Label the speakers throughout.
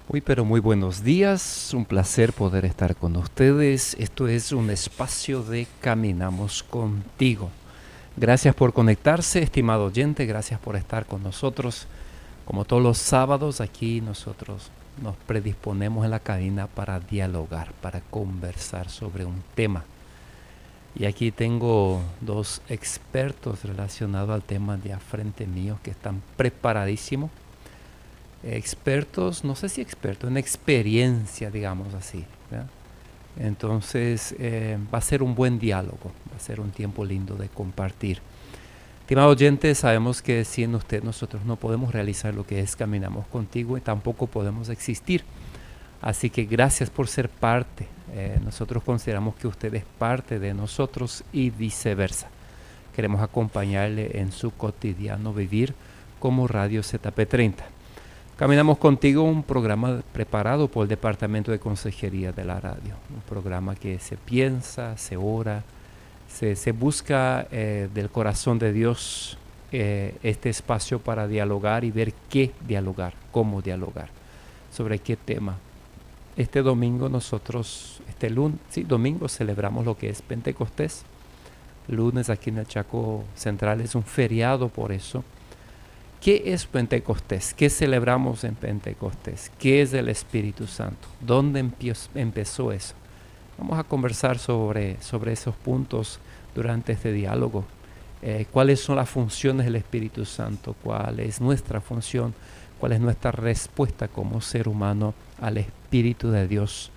Speaker 1: Muy pero muy buenos días, un placer poder estar con ustedes. Esto es un espacio de Caminamos Contigo. Gracias por conectarse, estimado oyente, gracias por estar con nosotros. Como todos los sábados, aquí nosotros nos predisponemos en la cabina para dialogar, para conversar sobre un tema. Y aquí tengo dos expertos relacionados al tema de a frente mío que están preparadísimos, expertos, no sé si expertos, en experiencia, digamos así, ¿verdad? Entonces va a ser un buen diálogo, va a ser un tiempo lindo de compartir. Estimado oyente, sabemos que sin usted nosotros no podemos realizar lo que es Caminamos Contigo y tampoco podemos existir. Así que gracias por ser parte. Nosotros consideramos que usted es parte de nosotros y viceversa. Queremos acompañarle en su cotidiano vivir como Radio ZP30. Caminamos Contigo, un programa preparado por el Departamento de Consejería de la radio. Un programa que se piensa, se ora, se busca del corazón de Dios este espacio para dialogar y ver qué dialogar, cómo dialogar, sobre qué tema. Este domingo nosotros, domingo celebramos lo que es Pentecostés. Lunes aquí en el Chaco Central es un feriado por eso. ¿Qué es Pentecostés? ¿Qué celebramos en Pentecostés? ¿Qué es el Espíritu Santo? ¿Dónde empezó eso? Vamos a conversar sobre esos puntos durante este diálogo. ¿Cuáles son las funciones del Espíritu Santo? ¿Cuál es nuestra función? ¿Cuál es nuestra respuesta como ser humano al Espíritu de Dios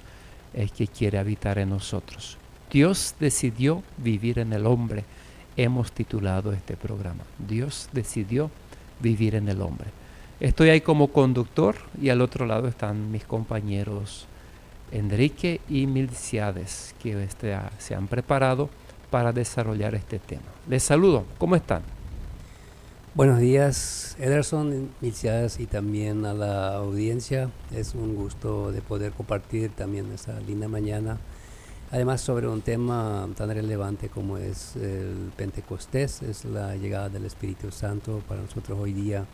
Speaker 1: que quiere habitar en nosotros? Dios decidió vivir en el hombre. Hemos titulado este programa. Dios decidió vivir en el hombre. Estoy ahí como conductor y al otro lado están mis compañeros Enrique y Milciades, que se han preparado para desarrollar este tema. Les saludo, ¿cómo están?
Speaker 2: Buenos días, Ederson, Milciades y también a la audiencia. Es un gusto de poder compartir también esta linda mañana. Además, sobre un tema tan relevante como es el Pentecostés, es la llegada del Espíritu Santo para nosotros hoy día.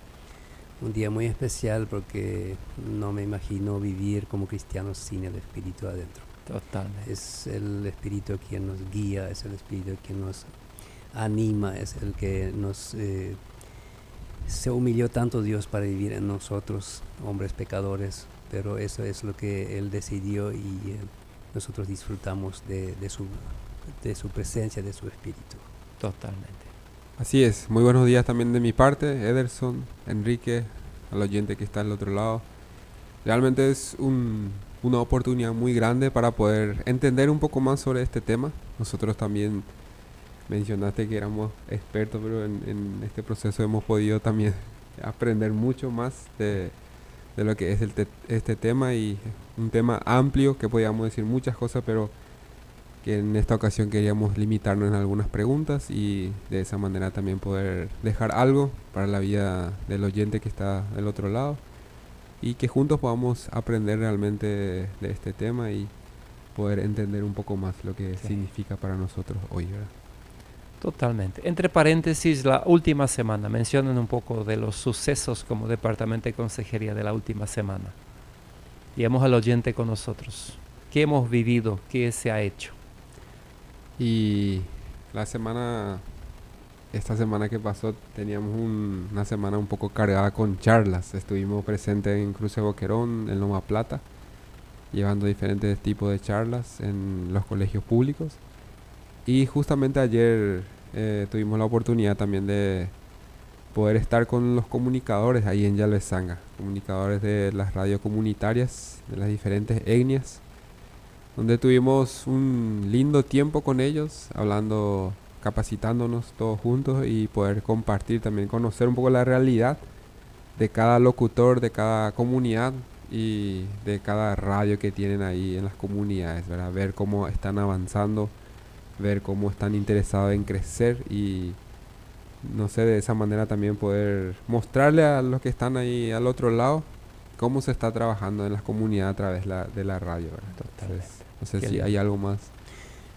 Speaker 2: Un día muy especial porque no me imagino vivir como cristianos sin el Espíritu adentro.
Speaker 1: Totalmente.
Speaker 2: Es el Espíritu quien nos guía, es el Espíritu quien nos anima, es el que nos... se humilló tanto Dios para vivir en nosotros, hombres pecadores, pero eso es lo que Él decidió y nosotros disfrutamos de su presencia, de su espíritu.
Speaker 1: Totalmente.
Speaker 3: Así es, muy buenos días también de mi parte, Ederson, Enrique, al oyente que está al otro lado. Realmente es una oportunidad muy grande para poder entender un poco más sobre este tema. Nosotros también mencionaste que éramos expertos, pero en este proceso hemos podido también aprender mucho más de lo que es este tema, y un tema amplio que podíamos decir muchas cosas, pero que en esta ocasión queríamos limitarnos en algunas preguntas y de esa manera también poder dejar algo para la vida del oyente que está del otro lado y que juntos podamos aprender realmente de este tema y poder entender un poco más lo que significa para nosotros hoy, ¿verdad?
Speaker 1: Totalmente. Entre paréntesis, la última semana. Mencionen un poco de los sucesos como Departamento de Consejería de la última semana. Llevamos al oyente con nosotros. ¿Qué hemos vivido? ¿Qué se ha hecho?
Speaker 3: Y esta semana que pasó, teníamos una semana un poco cargada con charlas. Estuvimos presentes en Cruce Boquerón, en Loma Plata, llevando diferentes tipos de charlas en los colegios públicos. Y justamente ayer tuvimos la oportunidad también de poder estar con los comunicadores ahí en Yalvezanga, comunicadores de las radios comunitarias, de las diferentes etnias, donde tuvimos un lindo tiempo con ellos, hablando, capacitándonos todos juntos y poder compartir también, conocer un poco la realidad de cada locutor, de cada comunidad y de cada radio que tienen ahí en las comunidades, ¿verdad? Ver cómo están avanzando, ver cómo están interesados en crecer y no sé, de esa manera también poder mostrarle a los que están ahí al otro lado cómo se está trabajando en las comunidades a través de la radio, ¿verdad? Entonces, no sé si hay algo más.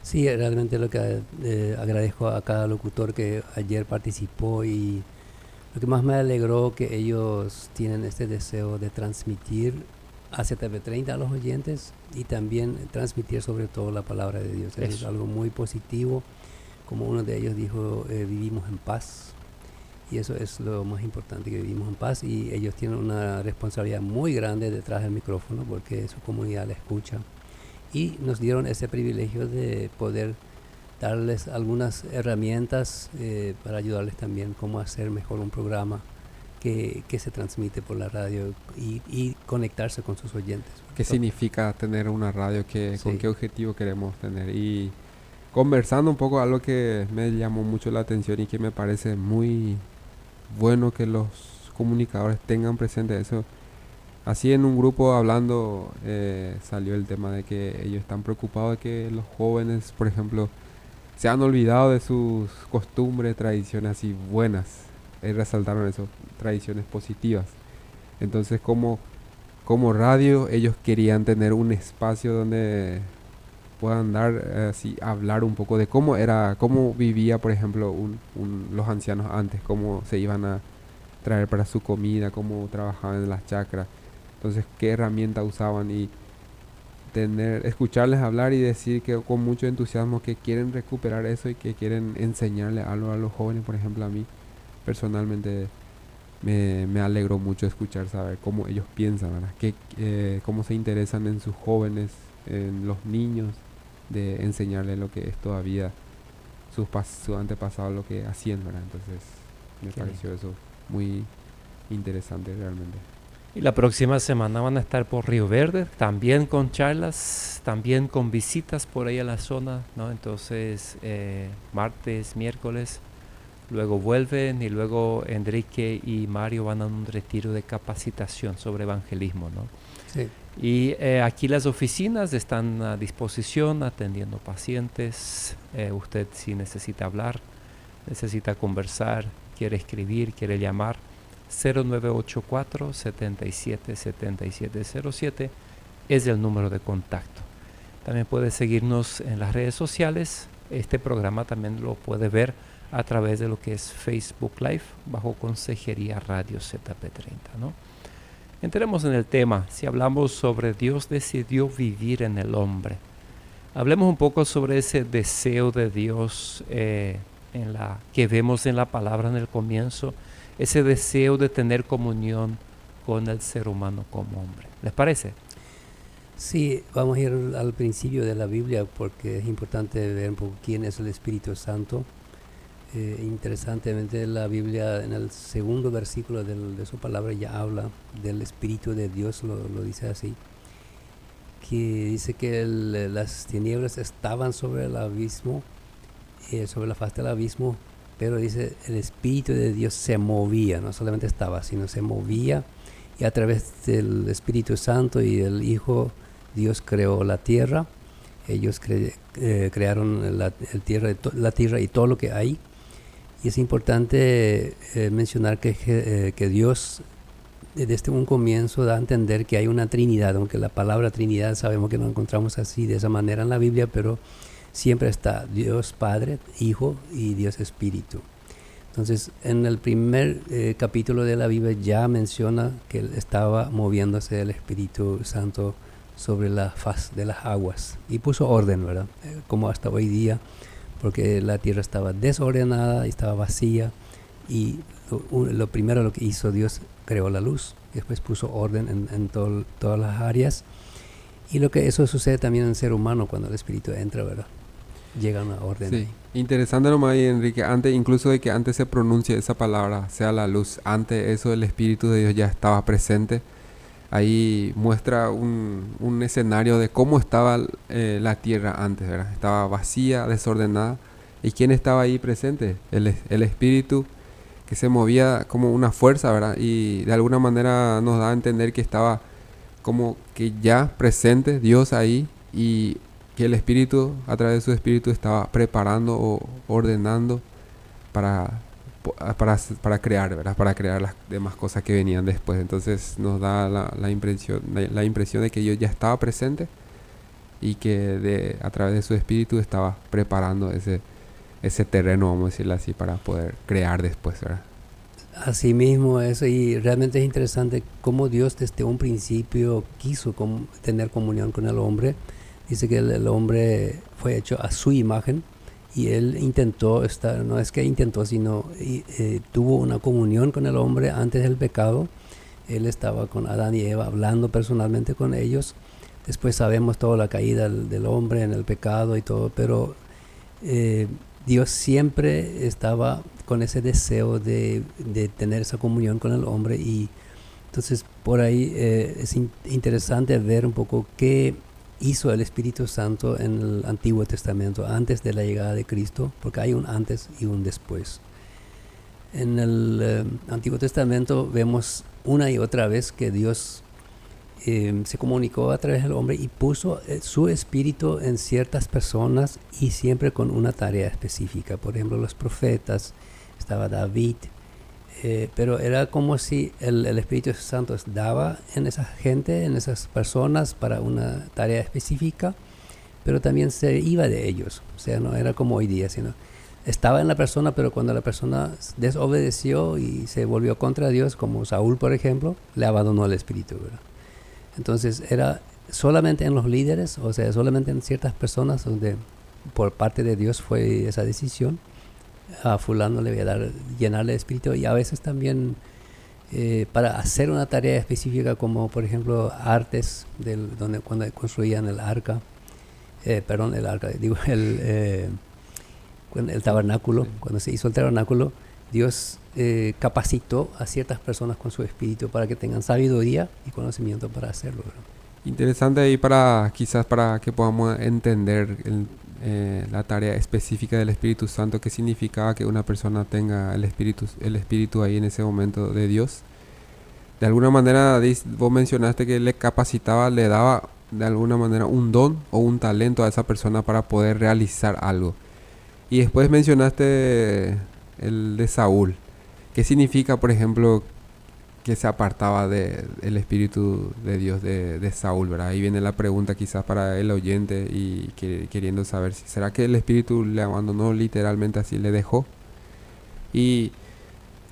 Speaker 2: Sí, realmente lo que agradezco a cada locutor que ayer participó, y lo que más me alegró que ellos tienen este deseo de transmitir a ZP30 a los oyentes y también transmitir sobre todo la palabra de Dios. Eso es algo muy positivo. Como uno de ellos dijo, vivimos en paz. Y eso es lo más importante, que vivimos en paz. Y ellos tienen una responsabilidad muy grande detrás del micrófono porque su comunidad la escucha. Y nos dieron ese privilegio de poder darles algunas herramientas para ayudarles también cómo hacer mejor un programa que se transmite por la radio y conectarse con sus oyentes.
Speaker 3: ¿Qué significa tener una radio?
Speaker 2: Sí.
Speaker 3: ¿Con qué objetivo queremos tener? Y conversando un poco, algo que me llamó mucho la atención y que me parece muy bueno que los comunicadores tengan presente eso. Así en un grupo hablando salió el tema de que ellos están preocupados de que los jóvenes, por ejemplo, se han olvidado de sus costumbres, tradiciones así buenas. Resaltaron eso, tradiciones positivas. Entonces como radio ellos querían tener un espacio donde puedan dar así, hablar un poco de cómo vivía, por ejemplo, los ancianos antes, cómo se iban a traer para su comida, cómo trabajaban en las chacras. Entonces, qué herramienta usaban y escucharles hablar y decir que con mucho entusiasmo que quieren recuperar eso y que quieren enseñarle algo a los jóvenes. Por ejemplo, a mí personalmente me alegró mucho escuchar, saber cómo ellos piensan, ¿verdad? Cómo se interesan en sus jóvenes, en los niños, de enseñarles lo que es todavía su antepasado, lo que hacían, ¿verdad? Entonces me pareció eso muy interesante realmente.
Speaker 1: Y la próxima semana van a estar por Río Verde, también con charlas, también con visitas por ahí a la zona, ¿no? Entonces, martes, miércoles, luego vuelven y luego Enrique y Mario van a un retiro de capacitación sobre evangelismo, ¿no?
Speaker 2: Sí.
Speaker 1: Y aquí las oficinas están a disposición atendiendo pacientes. Usted si necesita hablar, necesita conversar, quiere escribir, quiere llamar, 0984-777707 es el número de contacto. También puede seguirnos en las redes sociales. Este programa también lo puede ver a través de lo que es Facebook Live bajo Consejería Radio ZP30, ¿no? Entremos en el tema. Si hablamos sobre Dios decidió vivir en el hombre, hablemos un poco sobre ese deseo de Dios que vemos en la palabra en el comienzo, ese deseo de tener comunión con el ser humano como hombre. ¿Les parece?
Speaker 2: Sí, vamos a ir al principio de la Biblia porque es importante ver un poco quién es el Espíritu Santo. Interesantemente, la Biblia en el segundo versículo de su palabra ya habla del Espíritu de Dios, lo dice así, que dice que las tinieblas estaban sobre el abismo, sobre la faz del abismo, pero dice el Espíritu de Dios se movía, no solamente estaba, sino se movía, y a través del Espíritu Santo y del Hijo Dios creó la tierra. Ellos crearon la tierra y todo lo que hay. Y es importante mencionar que Dios desde un comienzo da a entender que hay una Trinidad, aunque la palabra Trinidad sabemos que no encontramos así de esa manera en la Biblia, pero siempre está Dios Padre, Hijo y Dios Espíritu. Entonces, en el primer capítulo de la Biblia ya menciona que estaba moviéndose el Espíritu Santo sobre la faz de las aguas y puso orden, ¿verdad? Como hasta hoy día, porque la tierra estaba desordenada y estaba vacía, y lo primero lo que hizo Dios, creó la luz, después puso orden en todas las áreas, y eso sucede también en el ser humano cuando el Espíritu entra, ¿verdad? Llega una orden.
Speaker 3: Sí,
Speaker 2: ahí.
Speaker 3: interesante nomás ahí, Enrique, incluso de que antes se pronuncie esa palabra, sea la luz, antes eso el Espíritu de Dios ya estaba presente. Ahí muestra un escenario de cómo estaba la tierra antes, ¿verdad? Estaba vacía, desordenada. ¿Y quién estaba ahí presente? El Espíritu, que se movía como una fuerza, ¿verdad? Y de alguna manera nos da a entender que estaba como que ya presente Dios ahí, y que el Espíritu, a través de su Espíritu, estaba preparando o ordenando para crear, ¿verdad? Para crear las demás cosas que venían después. Entonces nos da la impresión de que Dios ya estaba presente y que a través de su Espíritu estaba preparando ese terreno, vamos a decirlo así, para poder crear después, ¿verdad?
Speaker 2: Así mismo eso, y realmente es interesante cómo Dios desde un principio quiso tener comunión con el hombre. Dice que el hombre fue hecho a su imagen y él intentó estar, no es que intentó, sino tuvo una comunión con el hombre antes del pecado. Él estaba con Adán y Eva hablando personalmente con ellos. Después sabemos toda la caída del hombre en el pecado y todo, pero Dios siempre estaba con ese deseo de tener esa comunión con el hombre, y entonces por ahí es interesante ver un poco qué hizo el Espíritu Santo en el Antiguo Testamento antes de la llegada de Cristo, porque hay un antes y un después. En el Antiguo Testamento vemos una y otra vez que Dios se comunicó a través del hombre y puso su espíritu en ciertas personas, y siempre con una tarea específica. Por ejemplo, los profetas, estaba David, pero era como si el Espíritu Santo daba en esa gente, en esas personas, para una tarea específica, pero también se iba de ellos. O sea, no era como hoy día, sino estaba en la persona, pero cuando la persona desobedeció y se volvió contra Dios, como Saúl, por ejemplo, le abandonó el Espíritu, ¿verdad? Entonces era solamente en los líderes, o sea, solamente en ciertas personas donde por parte de Dios fue esa decisión. A fulano le voy a llenarle de espíritu, y a veces también para hacer una tarea específica, como por ejemplo artes, cuando construían el arca, el tabernáculo, sí. Cuando se hizo el tabernáculo, Dios capacitó a ciertas personas con su espíritu para que tengan sabiduría y conocimiento para hacerlo, ¿verdad?
Speaker 3: Interesante ahí quizás para que podamos entender la tarea específica del Espíritu Santo, qué significaba que una persona tenga el espíritu ahí en ese momento de Dios. De alguna manera vos mencionaste que le capacitaba, le daba de alguna manera un don o un talento a esa persona para poder realizar algo. Y después mencionaste el de Saúl. ¿Qué significa, por ejemplo, que se apartaba del Espíritu de Dios de Saúl, ¿verdad? Ahí viene la pregunta quizás para el oyente y queriendo saber si será que el Espíritu le abandonó literalmente, así le dejó. Y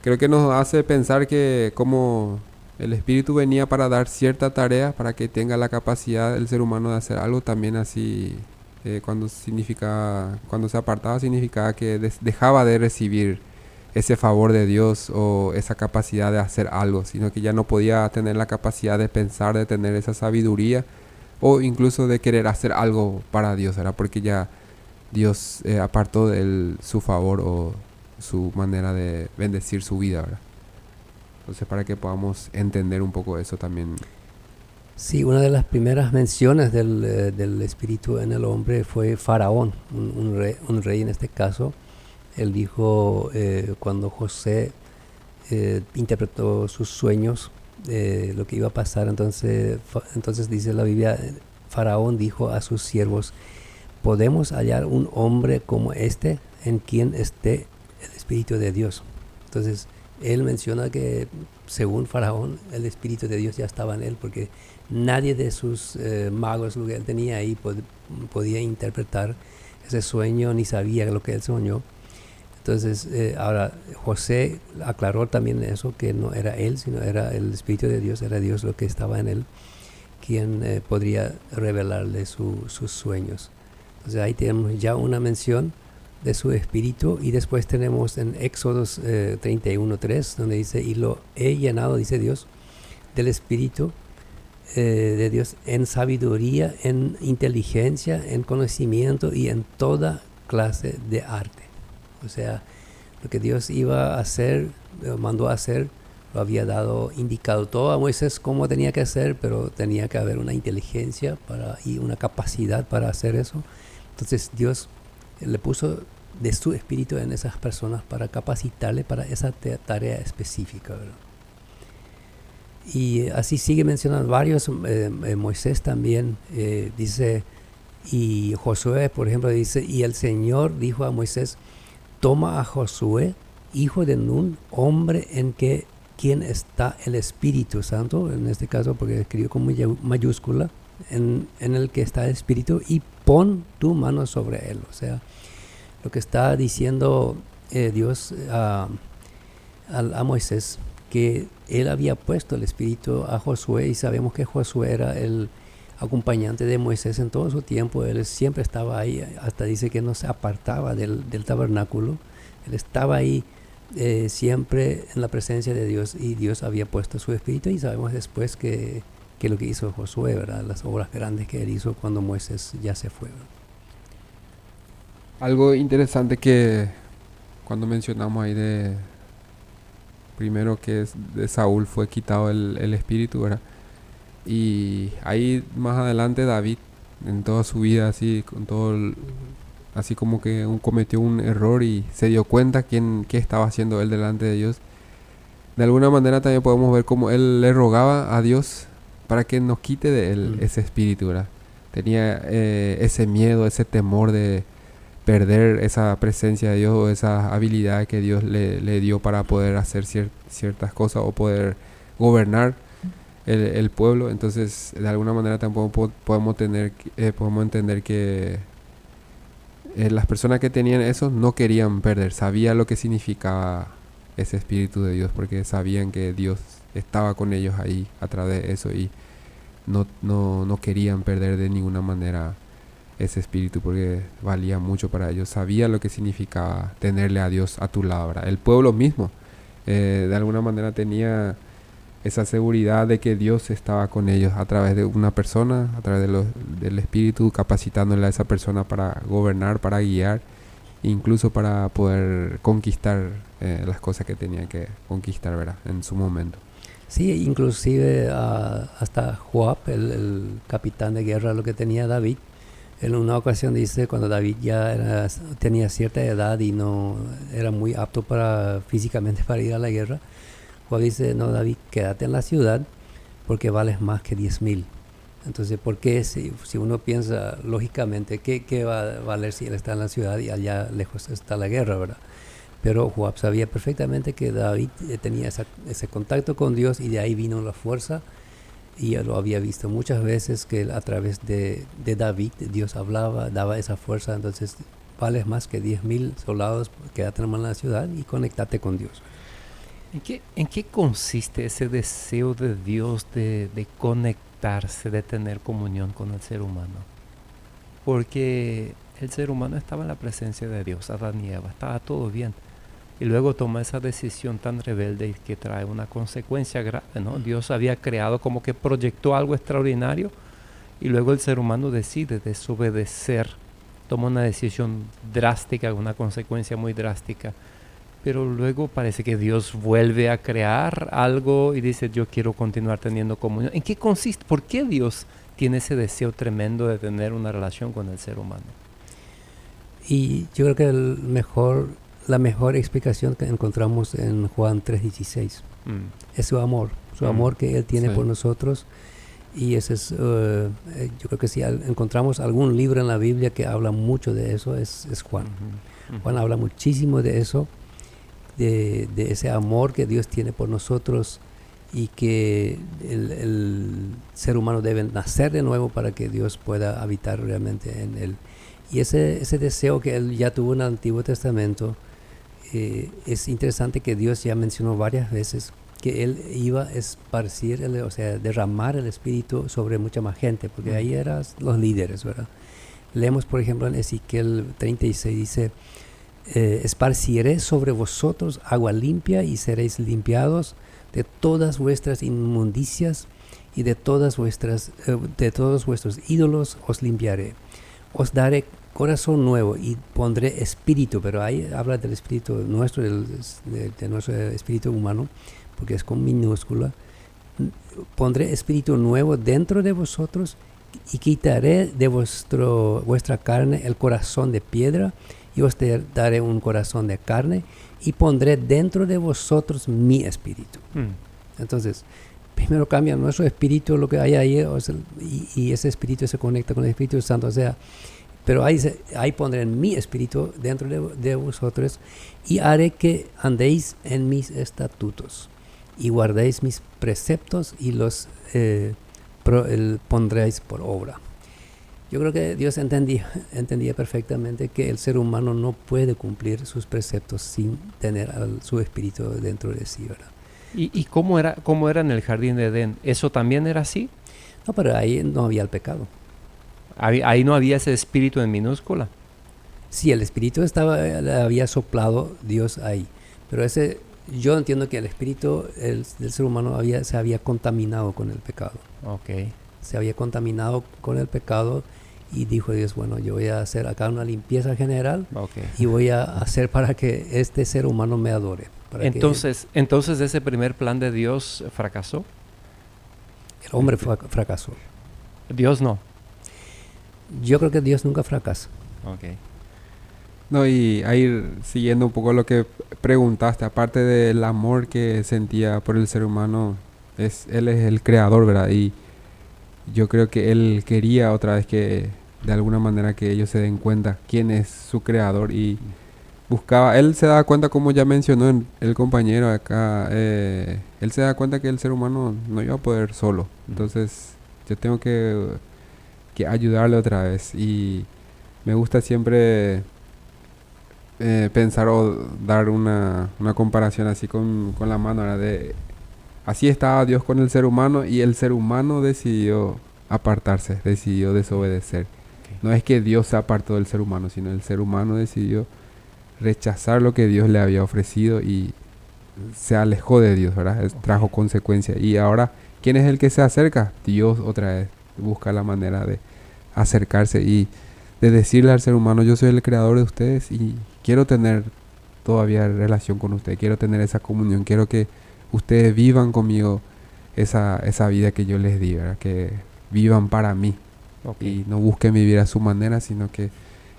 Speaker 3: creo que nos hace pensar que como el Espíritu venía para dar cierta tarea, para que tenga la capacidad el ser humano de hacer algo, también así cuando se apartaba significaba que dejaba de recibir ese favor de Dios o esa capacidad de hacer algo, sino que ya no podía tener la capacidad de pensar, de tener esa sabiduría o incluso de querer hacer algo para Dios, ¿verdad? Porque ya Dios apartó de su favor o su manera de bendecir su vida, ¿verdad? Entonces, para que podamos entender un poco eso también.
Speaker 2: Sí, una de las primeras menciones del Espíritu en el hombre fue Faraón, un rey en este caso. Él dijo, cuando José interpretó sus sueños, lo que iba a pasar, entonces dice la Biblia, Faraón dijo a sus siervos: ¿podemos hallar un hombre como este en quien esté el Espíritu de Dios? Entonces, él menciona que según Faraón, el Espíritu de Dios ya estaba en él, porque nadie de sus magos, lo que él tenía ahí, podía interpretar ese sueño, ni sabía lo que él soñó. Entonces, ahora José aclaró también eso, que no era él, sino era el Espíritu de Dios, era Dios lo que estaba en él, quien podría revelarle sus sueños. Entonces ahí tenemos ya una mención de su espíritu, y después tenemos en Éxodos 31:3, donde dice: y lo he llenado, dice Dios, del espíritu de Dios en sabiduría, en inteligencia, en conocimiento y en toda clase de arte. O sea, lo que Dios iba a hacer, mandó a hacer, lo había indicado todo a Moisés cómo tenía que hacer, pero tenía que haber una inteligencia y una capacidad para hacer eso. Entonces Dios le puso de su espíritu en esas personas para capacitarle para esa tarea específica, ¿verdad? Y así sigue mencionando varios. Moisés también dice, y Josué, por ejemplo, dice: y el Señor dijo a Moisés: toma a Josué, hijo de Nun, hombre en quien está el Espíritu Santo, en este caso porque escribió con mayúscula, en el que está el Espíritu, y pon tu mano sobre él. O sea, lo que está diciendo Dios a a Moisés que él había puesto el espíritu a Josué, y sabemos que Josué era el acompañante de Moisés en todo su tiempo. Él siempre estaba ahí, hasta dice que no se apartaba del tabernáculo. Él estaba ahí siempre en la presencia de Dios, y Dios había puesto su espíritu, y sabemos después que lo que hizo Josué, ¿verdad? Las obras grandes que él hizo cuando Moisés ya se fue, ¿verdad?
Speaker 3: Algo interesante que cuando mencionamos ahí primero que de Saúl fue quitado el espíritu, ¿verdad? Y ahí más adelante David, en toda su vida, así, así como que cometió un error y se dio cuenta qué estaba haciendo él delante de Dios. De alguna manera también podemos ver cómo él le rogaba a Dios para que nos quite de él ese espíritu, ¿verdad? Tenía ese miedo, ese temor de perder esa presencia de Dios o esa habilidad que Dios le dio para poder hacer ciertas cosas o poder gobernar el pueblo. Entonces, de alguna manera tampoco podemos entender que las personas que tenían eso no querían perder, sabían lo que significaba ese espíritu de Dios, porque sabían que Dios estaba con ellos ahí a través de eso, y no querían perder de ninguna manera ese espíritu, porque valía mucho para ellos. Sabía lo que significaba tenerle a Dios a tu lado, ¿verdad? El pueblo mismo de alguna manera tenía esa seguridad de que Dios estaba con ellos a través de una persona, a través del espíritu, capacitándole a esa persona para gobernar, para guiar, incluso para poder conquistar las cosas que tenía que conquistar, ¿verdad? En su momento.
Speaker 2: Sí, inclusive hasta Joab, el capitán de guerra, lo que tenía David, en una ocasión dice, cuando David ya tenía cierta edad y no era muy apto físicamente para ir a la guerra, Joab dice: no, David, quédate en la ciudad porque vales más que 10,000. Entonces, ¿por qué si uno piensa lógicamente, qué va a valer si él está en la ciudad y allá lejos está la guerra, ¿verdad? Pero Joab sabía perfectamente que David tenía ese contacto con Dios, y de ahí vino la fuerza. Y lo había visto muchas veces que a través de David Dios hablaba, daba esa fuerza. Entonces, vales más que 10,000 soldados, quédate en la ciudad y conéctate con Dios.
Speaker 1: ¿En qué consiste ese deseo de Dios de conectarse, de tener comunión con el ser humano? Porque el ser humano estaba en la presencia de Dios, Adán y Eva, estaba todo bien. Y luego toma esa decisión tan rebelde que trae una consecuencia grave, ¿no? Dios había creado, como que proyectó algo extraordinario, y luego el ser humano decide desobedecer, toma una decisión drástica, una consecuencia muy drástica. Pero luego parece que Dios vuelve a crear algo y dice: yo quiero continuar teniendo comunión. ¿En qué consiste? ¿Por qué Dios tiene ese deseo tremendo de tener una relación con el ser humano?
Speaker 2: Y yo creo que la mejor explicación que encontramos en Juan 3:16 es su amor que Él tiene por nosotros. Y ese es, yo creo que si encontramos algún libro en la Biblia que habla mucho de eso, es Juan. Juan habla muchísimo de eso, de ese amor que Dios tiene por nosotros, y que el ser humano debe nacer de nuevo para que Dios pueda habitar realmente en él. Y ese deseo que él ya tuvo en el Antiguo Testamento, es interesante que Dios ya mencionó varias veces que él iba a esparcir, o sea, derramar el Espíritu sobre mucha más gente, porque ahí eran los líderes, ¿verdad? Leemos, por ejemplo, en Ezequiel 36, dice: esparciré sobre vosotros agua limpia, y seréis limpiados de todas vuestras inmundicias, y de todos vuestros ídolos os limpiaré. Os daré corazón nuevo y pondré espíritu, pero ahí habla del espíritu nuestro, de nuestro espíritu humano, porque es con minúscula. Pondré espíritu nuevo dentro de vosotros, y quitaré de vuestra carne el corazón de piedra, y os daré un corazón de carne, y pondré dentro de vosotros mi espíritu. Entonces, primero cambia nuestro espíritu, lo que hay ahí, y ese espíritu se conecta con el Espíritu Santo, o sea, pero ahí pondré mi espíritu dentro de vosotros, y haré que andéis en mis estatutos, y guardéis mis preceptos, y los pondréis por obra. Yo creo que Dios entendía perfectamente que el ser humano no puede cumplir sus preceptos sin tener su espíritu dentro de sí, ¿verdad?
Speaker 1: ¿Y cómo era en el jardín de Edén? ¿Eso también era así?
Speaker 2: No, pero ahí no había el pecado.
Speaker 1: Ahí no había ese espíritu en minúscula.
Speaker 2: Sí, el espíritu le había soplado Dios ahí, pero yo entiendo que el espíritu del ser humano se había contaminado con el pecado.
Speaker 1: Ok.
Speaker 2: Se había contaminado con el pecado y dijo Dios, bueno, yo voy a hacer acá una limpieza general y voy a hacer para que este ser humano me adore.
Speaker 1: Entonces ese primer plan de Dios fracasó.
Speaker 2: El hombre fracasó.
Speaker 1: Dios no.
Speaker 2: Yo creo que Dios nunca fracasa.
Speaker 1: Okay.
Speaker 3: No, y ahí siguiendo un poco lo que preguntaste, aparte del amor que sentía por el ser humano, Él es el creador, ¿verdad? Y yo creo que Él quería otra vez que de alguna manera que ellos se den cuenta quién es su creador y Él se da cuenta, como ya mencionó el compañero acá, Él se da cuenta que el ser humano no iba a poder solo. Entonces yo tengo que ayudarle otra vez. Y me gusta siempre pensar o dar una comparación así con la mano, ¿verdad? Así estaba Dios con el ser humano y el ser humano decidió apartarse, decidió desobedecer. Okay. No es que Dios se apartó del ser humano, sino el ser humano decidió rechazar lo que Dios le había ofrecido y se alejó de Dios, ¿verdad? Okay. Trajo consecuencias. Y ahora, ¿quién es el que se acerca? Dios otra vez busca la manera de acercarse y de decirle al ser humano, yo soy el creador de ustedes y quiero tener todavía relación con ustedes, quiero tener esa comunión, quiero que ustedes vivan conmigo esa vida que yo les di, ¿verdad? Que vivan para mí. Okay. Y no busquen vivir a su manera, sino que...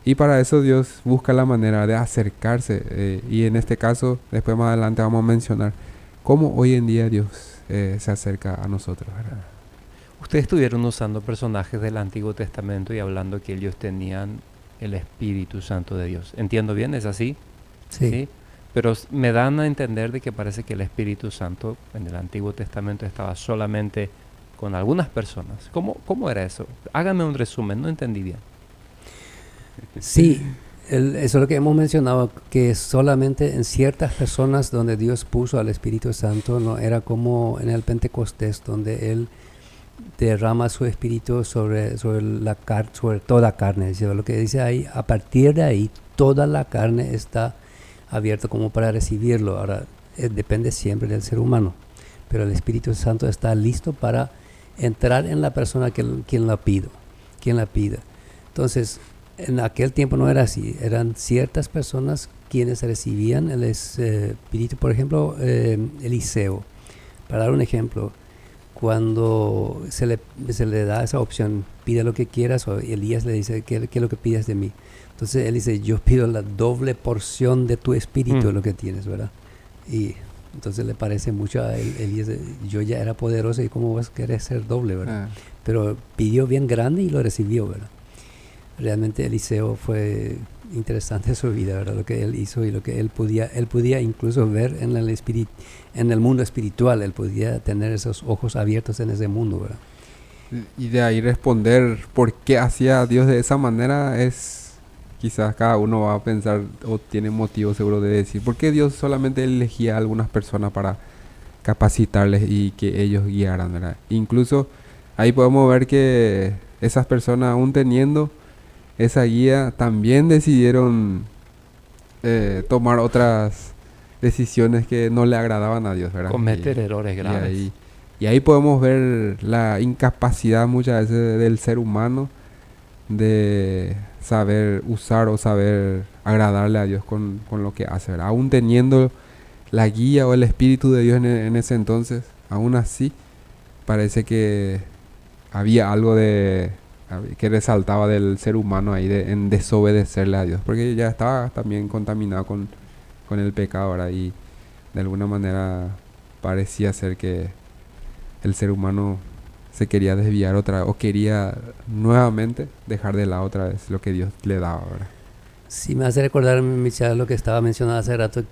Speaker 3: Y para eso Dios busca la manera de acercarse. Y en este caso, después más adelante vamos a mencionar cómo hoy en día Dios se acerca a nosotros, ¿verdad?
Speaker 1: Ustedes estuvieron usando personajes del Antiguo Testamento y hablando que ellos tenían el Espíritu Santo de Dios. ¿Entiendo bien? ¿Es así?
Speaker 2: Sí.
Speaker 1: Pero me dan a entender de que parece que el Espíritu Santo en el Antiguo Testamento estaba solamente con algunas personas. ¿Cómo era eso? Háganme un resumen, no entendí bien.
Speaker 2: Sí, eso es lo que hemos mencionado, que solamente en ciertas personas donde Dios puso al Espíritu Santo, no era como en el Pentecostés, donde Él derrama su Espíritu sobre toda carne. Lo que dice ahí, a partir de ahí, toda la carne está abierta como para recibirlo. Ahora, depende siempre del ser humano, pero el Espíritu Santo está listo para entrar en la persona quien la pida. Entonces, en aquel tiempo no era así, eran ciertas personas quienes recibían el Espíritu. Por ejemplo, Eliseo, para dar un ejemplo, cuando se le da esa opción, pide lo que quieras, o Elías le dice, ¿qué es lo que pides de mí? Entonces él dice, yo pido la doble porción de tu espíritu, lo que tienes, ¿verdad? Y entonces le parece mucho a Elías, yo ya era poderoso y cómo vas a querer ser doble, ¿verdad? Pero pidió bien grande y lo recibió, ¿verdad? Realmente Eliseo fue interesante su vida, ¿verdad? Lo que él hizo y lo que él podía incluso ver en el mundo espiritual. Él podía tener esos ojos abiertos en ese mundo, ¿verdad?
Speaker 3: Y de ahí responder por qué hacía Dios de esa manera es, quizás cada uno va a pensar o tiene motivo seguro de decir, ¿por qué Dios solamente elegía a algunas personas para capacitarles y que ellos guiaran, ¿verdad? Incluso ahí podemos ver que esas personas, aún teniendo esa guía, también decidieron tomar otras decisiones que no le agradaban a Dios, ¿verdad?
Speaker 1: Cometer errores graves.
Speaker 3: Y ahí podemos ver la incapacidad muchas veces del ser humano de saber usar o saber agradarle a Dios con lo que hace, ¿verdad? Aún teniendo la guía o el Espíritu de Dios en ese entonces, aún así parece que había algo que resaltaba del ser humano ahí en desobedecerle a Dios, porque ya estaba también contaminado con el pecado, ¿verdad? Y de alguna manera parecía ser que el ser humano se quería desviar otra vez, o quería nuevamente dejar de lado otra vez lo que Dios le daba, ¿verdad?
Speaker 2: Sí, me hace recordar, Michelle, lo que estaba mencionando hace rato,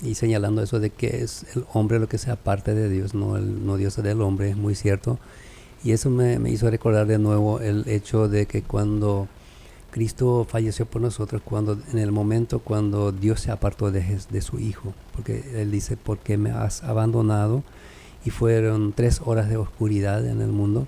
Speaker 2: y señalando eso de que es el hombre lo que se aparte de Dios, no Dios del hombre, es muy cierto. Y eso me hizo recordar de nuevo el hecho de que cuando Cristo falleció por nosotros, cuando en el momento cuando Dios se apartó de su Hijo, porque Él dice, ¿por qué me has abandonado? Y fueron 3 horas de oscuridad en el mundo,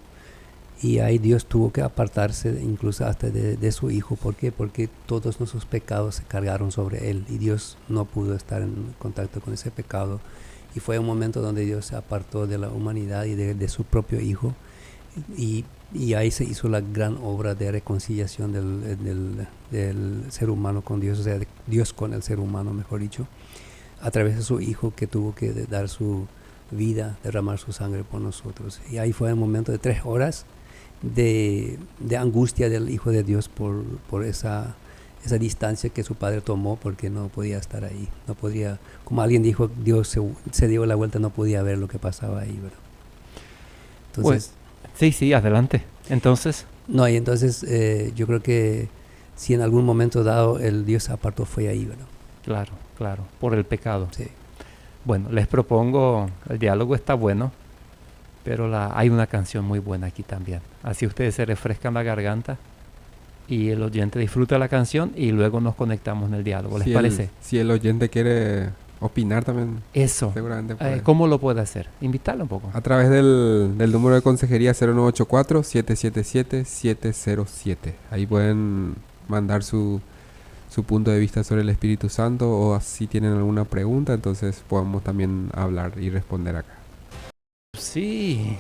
Speaker 2: y ahí Dios tuvo que apartarse incluso hasta de su Hijo. ¿Por qué? Porque todos nuestros pecados se cargaron sobre Él, y Dios no pudo estar en contacto con ese pecado. Y fue un momento donde Dios se apartó de la humanidad y de su propio Hijo, y ahí se hizo la gran obra de reconciliación del ser humano con Dios, o sea, de Dios con el ser humano, mejor dicho, a través de su Hijo, que tuvo que dar su vida, derramar su sangre por nosotros. Y ahí fue un momento de 3 horas de angustia del Hijo de Dios por esa distancia que su Padre tomó, porque no podía estar ahí, no podía, como alguien dijo, Dios se dio la vuelta, no podía ver lo que pasaba ahí, ¿verdad? Entonces,
Speaker 1: sí, adelante. Entonces,
Speaker 2: no, y entonces yo creo que si en algún momento dado el Dios se apartó, fue ahí, ¿verdad?
Speaker 1: claro, por el pecado.
Speaker 2: Sí.
Speaker 1: Bueno, les propongo, el diálogo está bueno, pero hay una canción muy buena aquí también. Así ustedes se refrescan la garganta y el oyente disfruta la canción, y luego nos conectamos en el diálogo. ¿Les parece?
Speaker 3: Si el oyente quiere opinar también,
Speaker 1: Eso.
Speaker 3: seguramente puede.
Speaker 1: ¿Cómo lo puede hacer? Invitarlo un poco.
Speaker 3: A través del número de consejería 0984-777-707. Ahí pueden mandar su punto de vista sobre el Espíritu Santo, o si tienen alguna pregunta, entonces podemos también hablar y responder acá.
Speaker 1: Sí.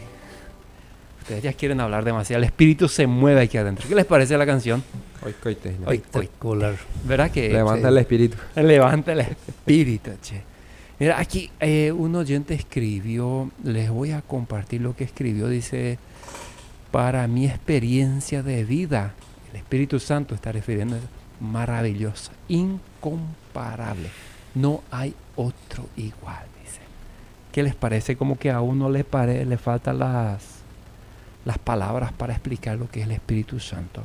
Speaker 1: Ustedes ya quieren hablar demasiado. El Espíritu se mueve aquí adentro. ¿Qué les parece la canción?
Speaker 2: Espectacular.
Speaker 1: ¿Verdad que?
Speaker 3: Levanta el Espíritu.
Speaker 1: Levanta el Espíritu, che. Mira, aquí un oyente escribió, les voy a compartir lo que escribió. Dice, para mi experiencia de vida, el Espíritu Santo está refiriendo, maravillosa, incomparable. No hay otro igual, dice. ¿Qué les parece? Como que a uno le faltan las palabras para explicar lo que es el Espíritu Santo.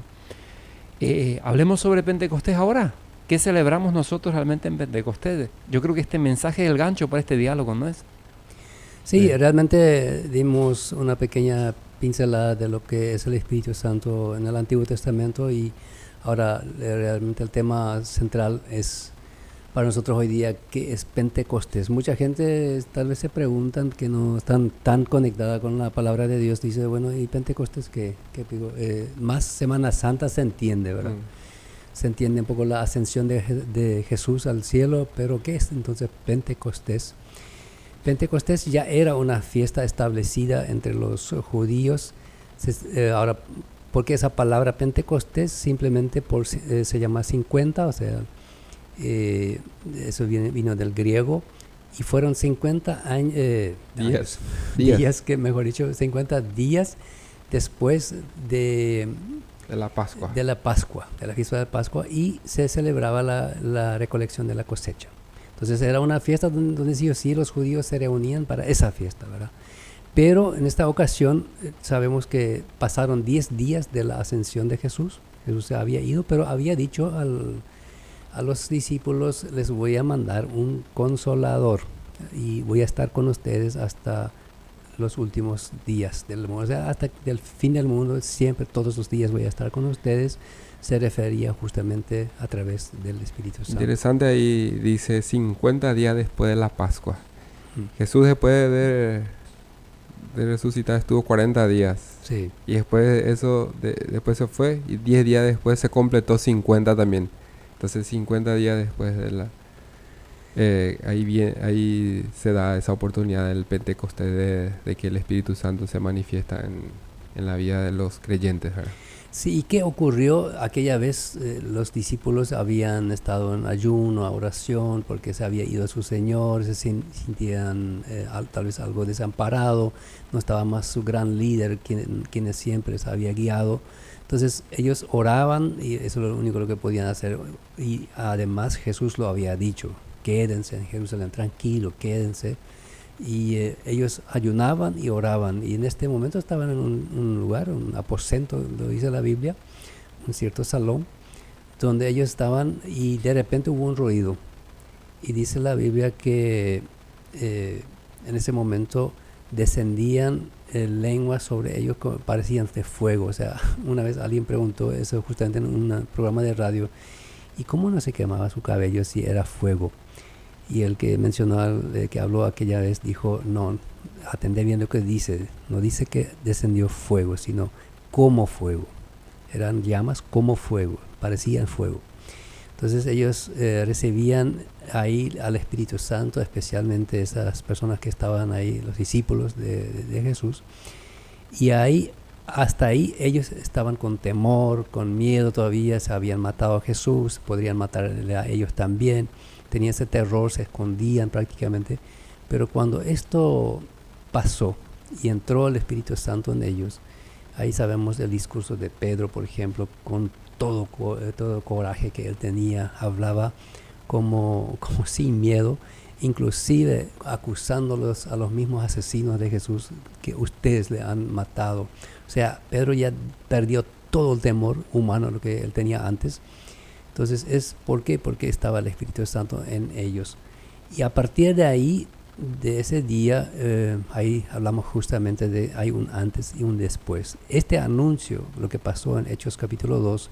Speaker 1: Hablemos sobre Pentecostés ahora. ¿Qué celebramos nosotros realmente en Pentecostés? Yo creo que este mensaje es el gancho para este diálogo, ¿no es?
Speaker 2: Sí, realmente dimos una pequeña pincelada de lo que es el Espíritu Santo en el Antiguo Testamento, y ahora realmente el tema central es para nosotros hoy día, ¿qué es Pentecostés? Mucha gente tal vez se preguntan, que no están tan conectada con la palabra de Dios, dice, bueno, ¿y Pentecostés qué? Más Semana Santa se entiende, ¿verdad? Se entiende un poco la ascensión de Jesús al cielo, pero ¿qué es entonces Pentecostés? Pentecostés ya era una fiesta establecida entre los judíos. Ahora, ¿por qué esa palabra Pentecostés? Simplemente se llama 50, o sea, eso vino del griego, y fueron 50 años, días, que mejor dicho, 50 días después de la Pascua, de la fiesta de Pascua, y se celebraba la recolección de la cosecha. Entonces era una fiesta donde sí o sí los judíos se reunían para esa fiesta, ¿verdad? Pero en esta ocasión sabemos que pasaron 10 días de la ascensión de Jesús. Jesús se había ido, pero había dicho a los discípulos, les voy a mandar un consolador y voy a estar con ustedes hasta los últimos días del mundo, o sea, hasta el fin del mundo, siempre, todos los días voy a estar con ustedes. Se refería justamente a través del Espíritu Santo.
Speaker 3: Interesante, ahí dice 50 días después de la Pascua. Jesús después de resucitar estuvo 40 días.
Speaker 2: Sí.
Speaker 3: Y después después se fue, y 10 días después se completó 50 también. Entonces 50 días después de ahí se da esa oportunidad del Pentecostés de que el Espíritu Santo se manifiesta en la vida de los creyentes, ¿verdad?
Speaker 2: Sí, ¿y qué ocurrió aquella vez? Los discípulos habían estado en ayuno, oración, porque se había ido su Señor, se sentían tal vez algo desamparado, no estaba más su gran líder, quien siempre les había guiado. Entonces ellos oraban, y eso es lo único que podían hacer. Y además Jesús lo había dicho, quédense en Jerusalén, tranquilo, quédense. Y ellos ayunaban y oraban, y en este momento estaban en un lugar, un aposento, lo dice la Biblia, un cierto salón, donde ellos estaban, y de repente hubo un ruido, y dice la Biblia que en ese momento descendían lenguas sobre ellos parecían de fuego. O sea, una vez alguien preguntó eso justamente en un programa de radio, ¿y cómo no se quemaba su cabello si era fuego? Y el que mencionó, el que habló aquella vez, dijo, no, atendé bien lo que dice, no dice que descendió fuego, sino como fuego. Eran llamas como fuego, parecían fuego. Entonces ellos recibían ahí al Espíritu Santo, especialmente esas personas que estaban ahí, los discípulos de Jesús. Y ahí, hasta ahí, ellos estaban con temor, con miedo todavía, se habían matado a Jesús, podrían matarle a ellos también. Tenían ese terror, se escondían prácticamente. Pero cuando esto pasó y entró el Espíritu Santo en ellos, ahí sabemos el discurso de Pedro, por ejemplo, con todo coraje que él tenía, hablaba como sin miedo, inclusive acusándolos a los mismos asesinos de Jesús que ustedes le han matado. O sea, Pedro ya perdió todo el temor humano, lo que él tenía antes. Entonces, ¿por qué? Porque estaba el Espíritu Santo en ellos. Y a partir de ahí, de ese día, ahí hablamos justamente de hay un antes y un después. Este anuncio, lo que pasó en Hechos capítulo 2,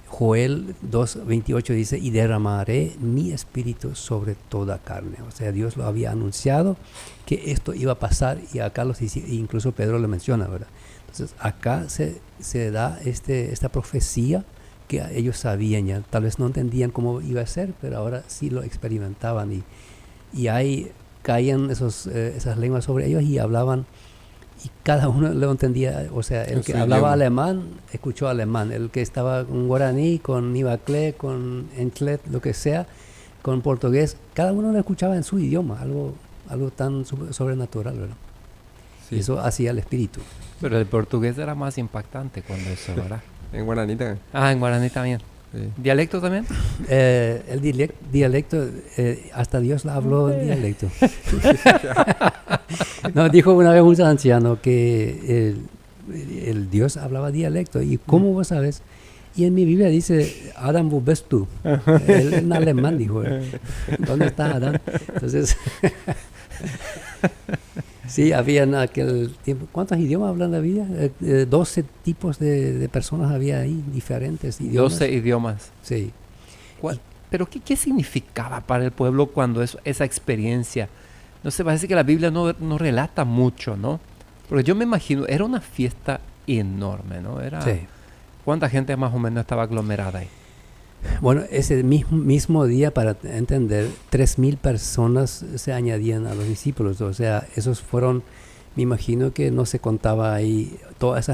Speaker 2: Joel 2:28 dice, y derramaré mi espíritu sobre toda carne. O sea, Dios lo había anunciado que esto iba a pasar, y acá incluso Pedro lo menciona, ¿verdad? Entonces acá se da esta profecía que ellos sabían ya, tal vez no entendían cómo iba a ser, pero ahora sí lo experimentaban, y ahí caían esas lenguas sobre ellos y hablaban, y cada uno lo entendía. O sea, el que hablaba alemán, escuchó alemán, el que estaba con guaraní, con nibacle, con enclet, lo que sea, con portugués, cada uno lo escuchaba en su idioma, algo tan sobrenatural, ¿verdad? Sí. Eso hacía el espíritu.
Speaker 1: Pero el portugués era más impactante cuando eso, ¿verdad?
Speaker 3: En guaraní también.
Speaker 1: Ah, en guaraní también. Sí. ¿Dialecto también?
Speaker 2: El dialecto, hasta Dios la habló en dialecto. No, dijo una vez un anciano que el Dios hablaba dialecto. ¿Y cómo vos sabes? Y en mi Biblia dice, Adam, wo bist du? Él en alemán dijo, ¿dónde está Adán? Entonces, sí, había en aquel tiempo, ¿cuántos idiomas hablan la vida? 12 tipos de personas había ahí, diferentes idiomas.
Speaker 1: 12 idiomas.
Speaker 2: Sí.
Speaker 1: ¿Pero qué significaba para el pueblo cuando esa experiencia? No sé, parece que la Biblia no relata mucho, ¿no? Porque yo me imagino, era una fiesta enorme, ¿no?
Speaker 2: Sí.
Speaker 1: ¿Cuánta gente más o menos estaba aglomerada ahí?
Speaker 2: Bueno, ese mismo día, para entender, 3,000 personas se añadían a los discípulos. O sea, esos fueron, me imagino que no se contaba ahí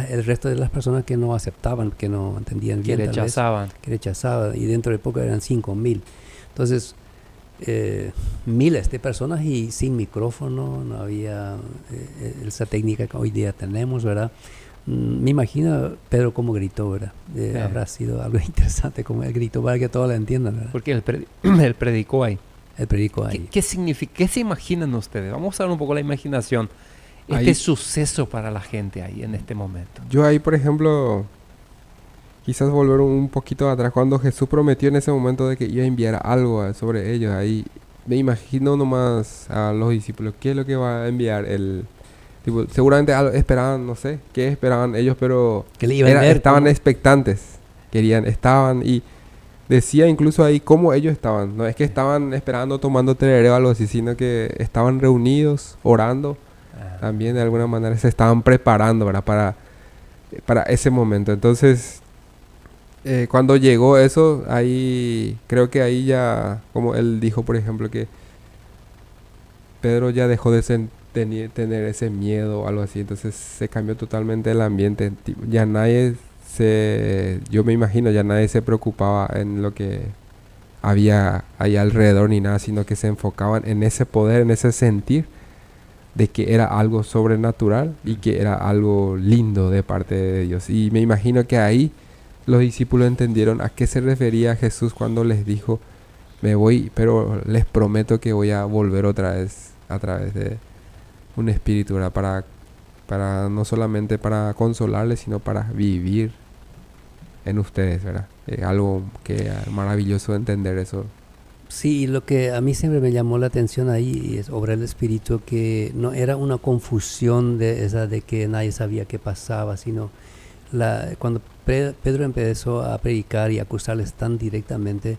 Speaker 2: el resto de las personas que no aceptaban, que no entendían bien. Que rechazaban. Y dentro de poco eran 5,000. Entonces, miles de personas y sin micrófono, no había esa técnica que hoy día tenemos, ¿verdad? Me imagino Pedro cómo gritó, ¿verdad? Habrá sido algo interesante como él gritó para que todos lo entiendan, ¿verdad?
Speaker 1: Porque él predicó ahí.
Speaker 2: Él predicó ahí.
Speaker 1: ¿Qué significa? ¿Qué se imaginan ustedes? Vamos a usar un poco la imaginación. Suceso para la gente ahí en este momento.
Speaker 3: Yo ahí, por ejemplo, quizás volver un poquito atrás, cuando Jesús prometió en ese momento de que iba a enviar algo sobre ellos, ahí me imagino nomás a los discípulos, ¿qué es lo que va a enviar él? Tipo, seguramente esperaban, no sé, qué esperaban ellos, pero estaban expectantes, estaban, y decía incluso ahí cómo ellos estaban. No es que estaban esperando, tomando tereré o algo así, sino que estaban reunidos, orando. También de alguna manera se estaban preparando, ¿verdad? Para ese momento. Entonces, cuando llegó eso, ahí creo que ahí ya, como él dijo, por ejemplo, que Pedro ya dejó de tener ese miedo o algo así. Entonces se cambió totalmente el ambiente. Ya yo me imagino, ya nadie se preocupaba en lo que había ahí alrededor ni nada, sino que se enfocaban en ese poder, en ese sentir de que era algo sobrenatural y que era algo lindo de parte de Dios. Y me imagino que ahí los discípulos entendieron a qué se refería Jesús cuando les dijo, me voy, pero les prometo que voy a volver otra vez a través de un espíritu, ¿verdad? Para no solamente para consolarles, sino para vivir en ustedes, ¿verdad? Algo que es maravilloso entender eso.
Speaker 2: Sí, y lo que a mí siempre me llamó la atención ahí es obra del Espíritu, que no era una confusión de esa de que nadie sabía qué pasaba, sino cuando Pedro empezó a predicar y a acusarles tan directamente,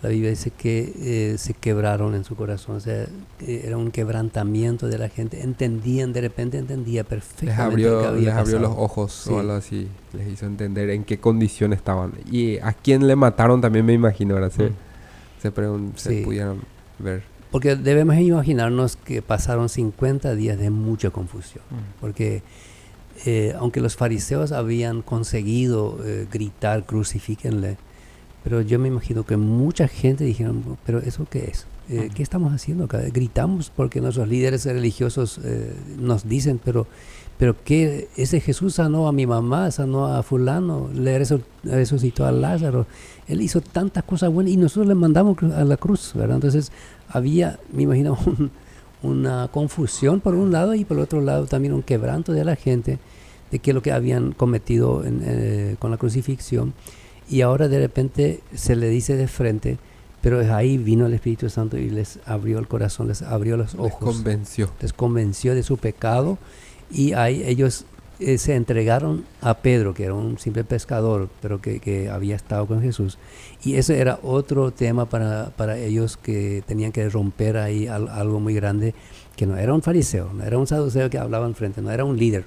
Speaker 2: la Biblia dice que se quebraron en su corazón, o sea, era un quebrantamiento de la gente, de repente entendía perfectamente lo que había
Speaker 3: Les abrió los
Speaker 2: pasado.
Speaker 3: ojos
Speaker 2: Sí.
Speaker 3: o algo así, les hizo entender en qué condición estaban. Y a quién le mataron también me imagino, ¿verdad? Se
Speaker 2: Sí.
Speaker 3: pudieron ver.
Speaker 2: Porque debemos imaginarnos que pasaron 50 días de mucha confusión, porque aunque los fariseos habían conseguido gritar, crucifíquenle, pero yo me imagino que mucha gente dijeron, pero ¿eso qué es? ¿Qué estamos haciendo acá? Gritamos porque nuestros líderes religiosos nos dicen, pero ¿qué? Ese Jesús sanó a mi mamá, sanó a fulano, le resucitó a Lázaro, él hizo tantas cosas buenas y nosotros le mandamos a la cruz, ¿verdad? Entonces había, me imagino, una confusión por un lado y por otro lado también un quebranto de la gente de qué es lo que habían cometido con la crucifixión. Y ahora de repente se le dice de frente, pero ahí vino el Espíritu Santo y les abrió el corazón, les abrió los ojos. Les convenció de su pecado y ahí ellos se entregaron a Pedro, que era un simple pescador, pero que había estado con Jesús. Y ese era otro tema para ellos, que tenían que romper ahí algo muy grande, que no era un fariseo, no era un saduceo que hablaba enfrente, no era un líder.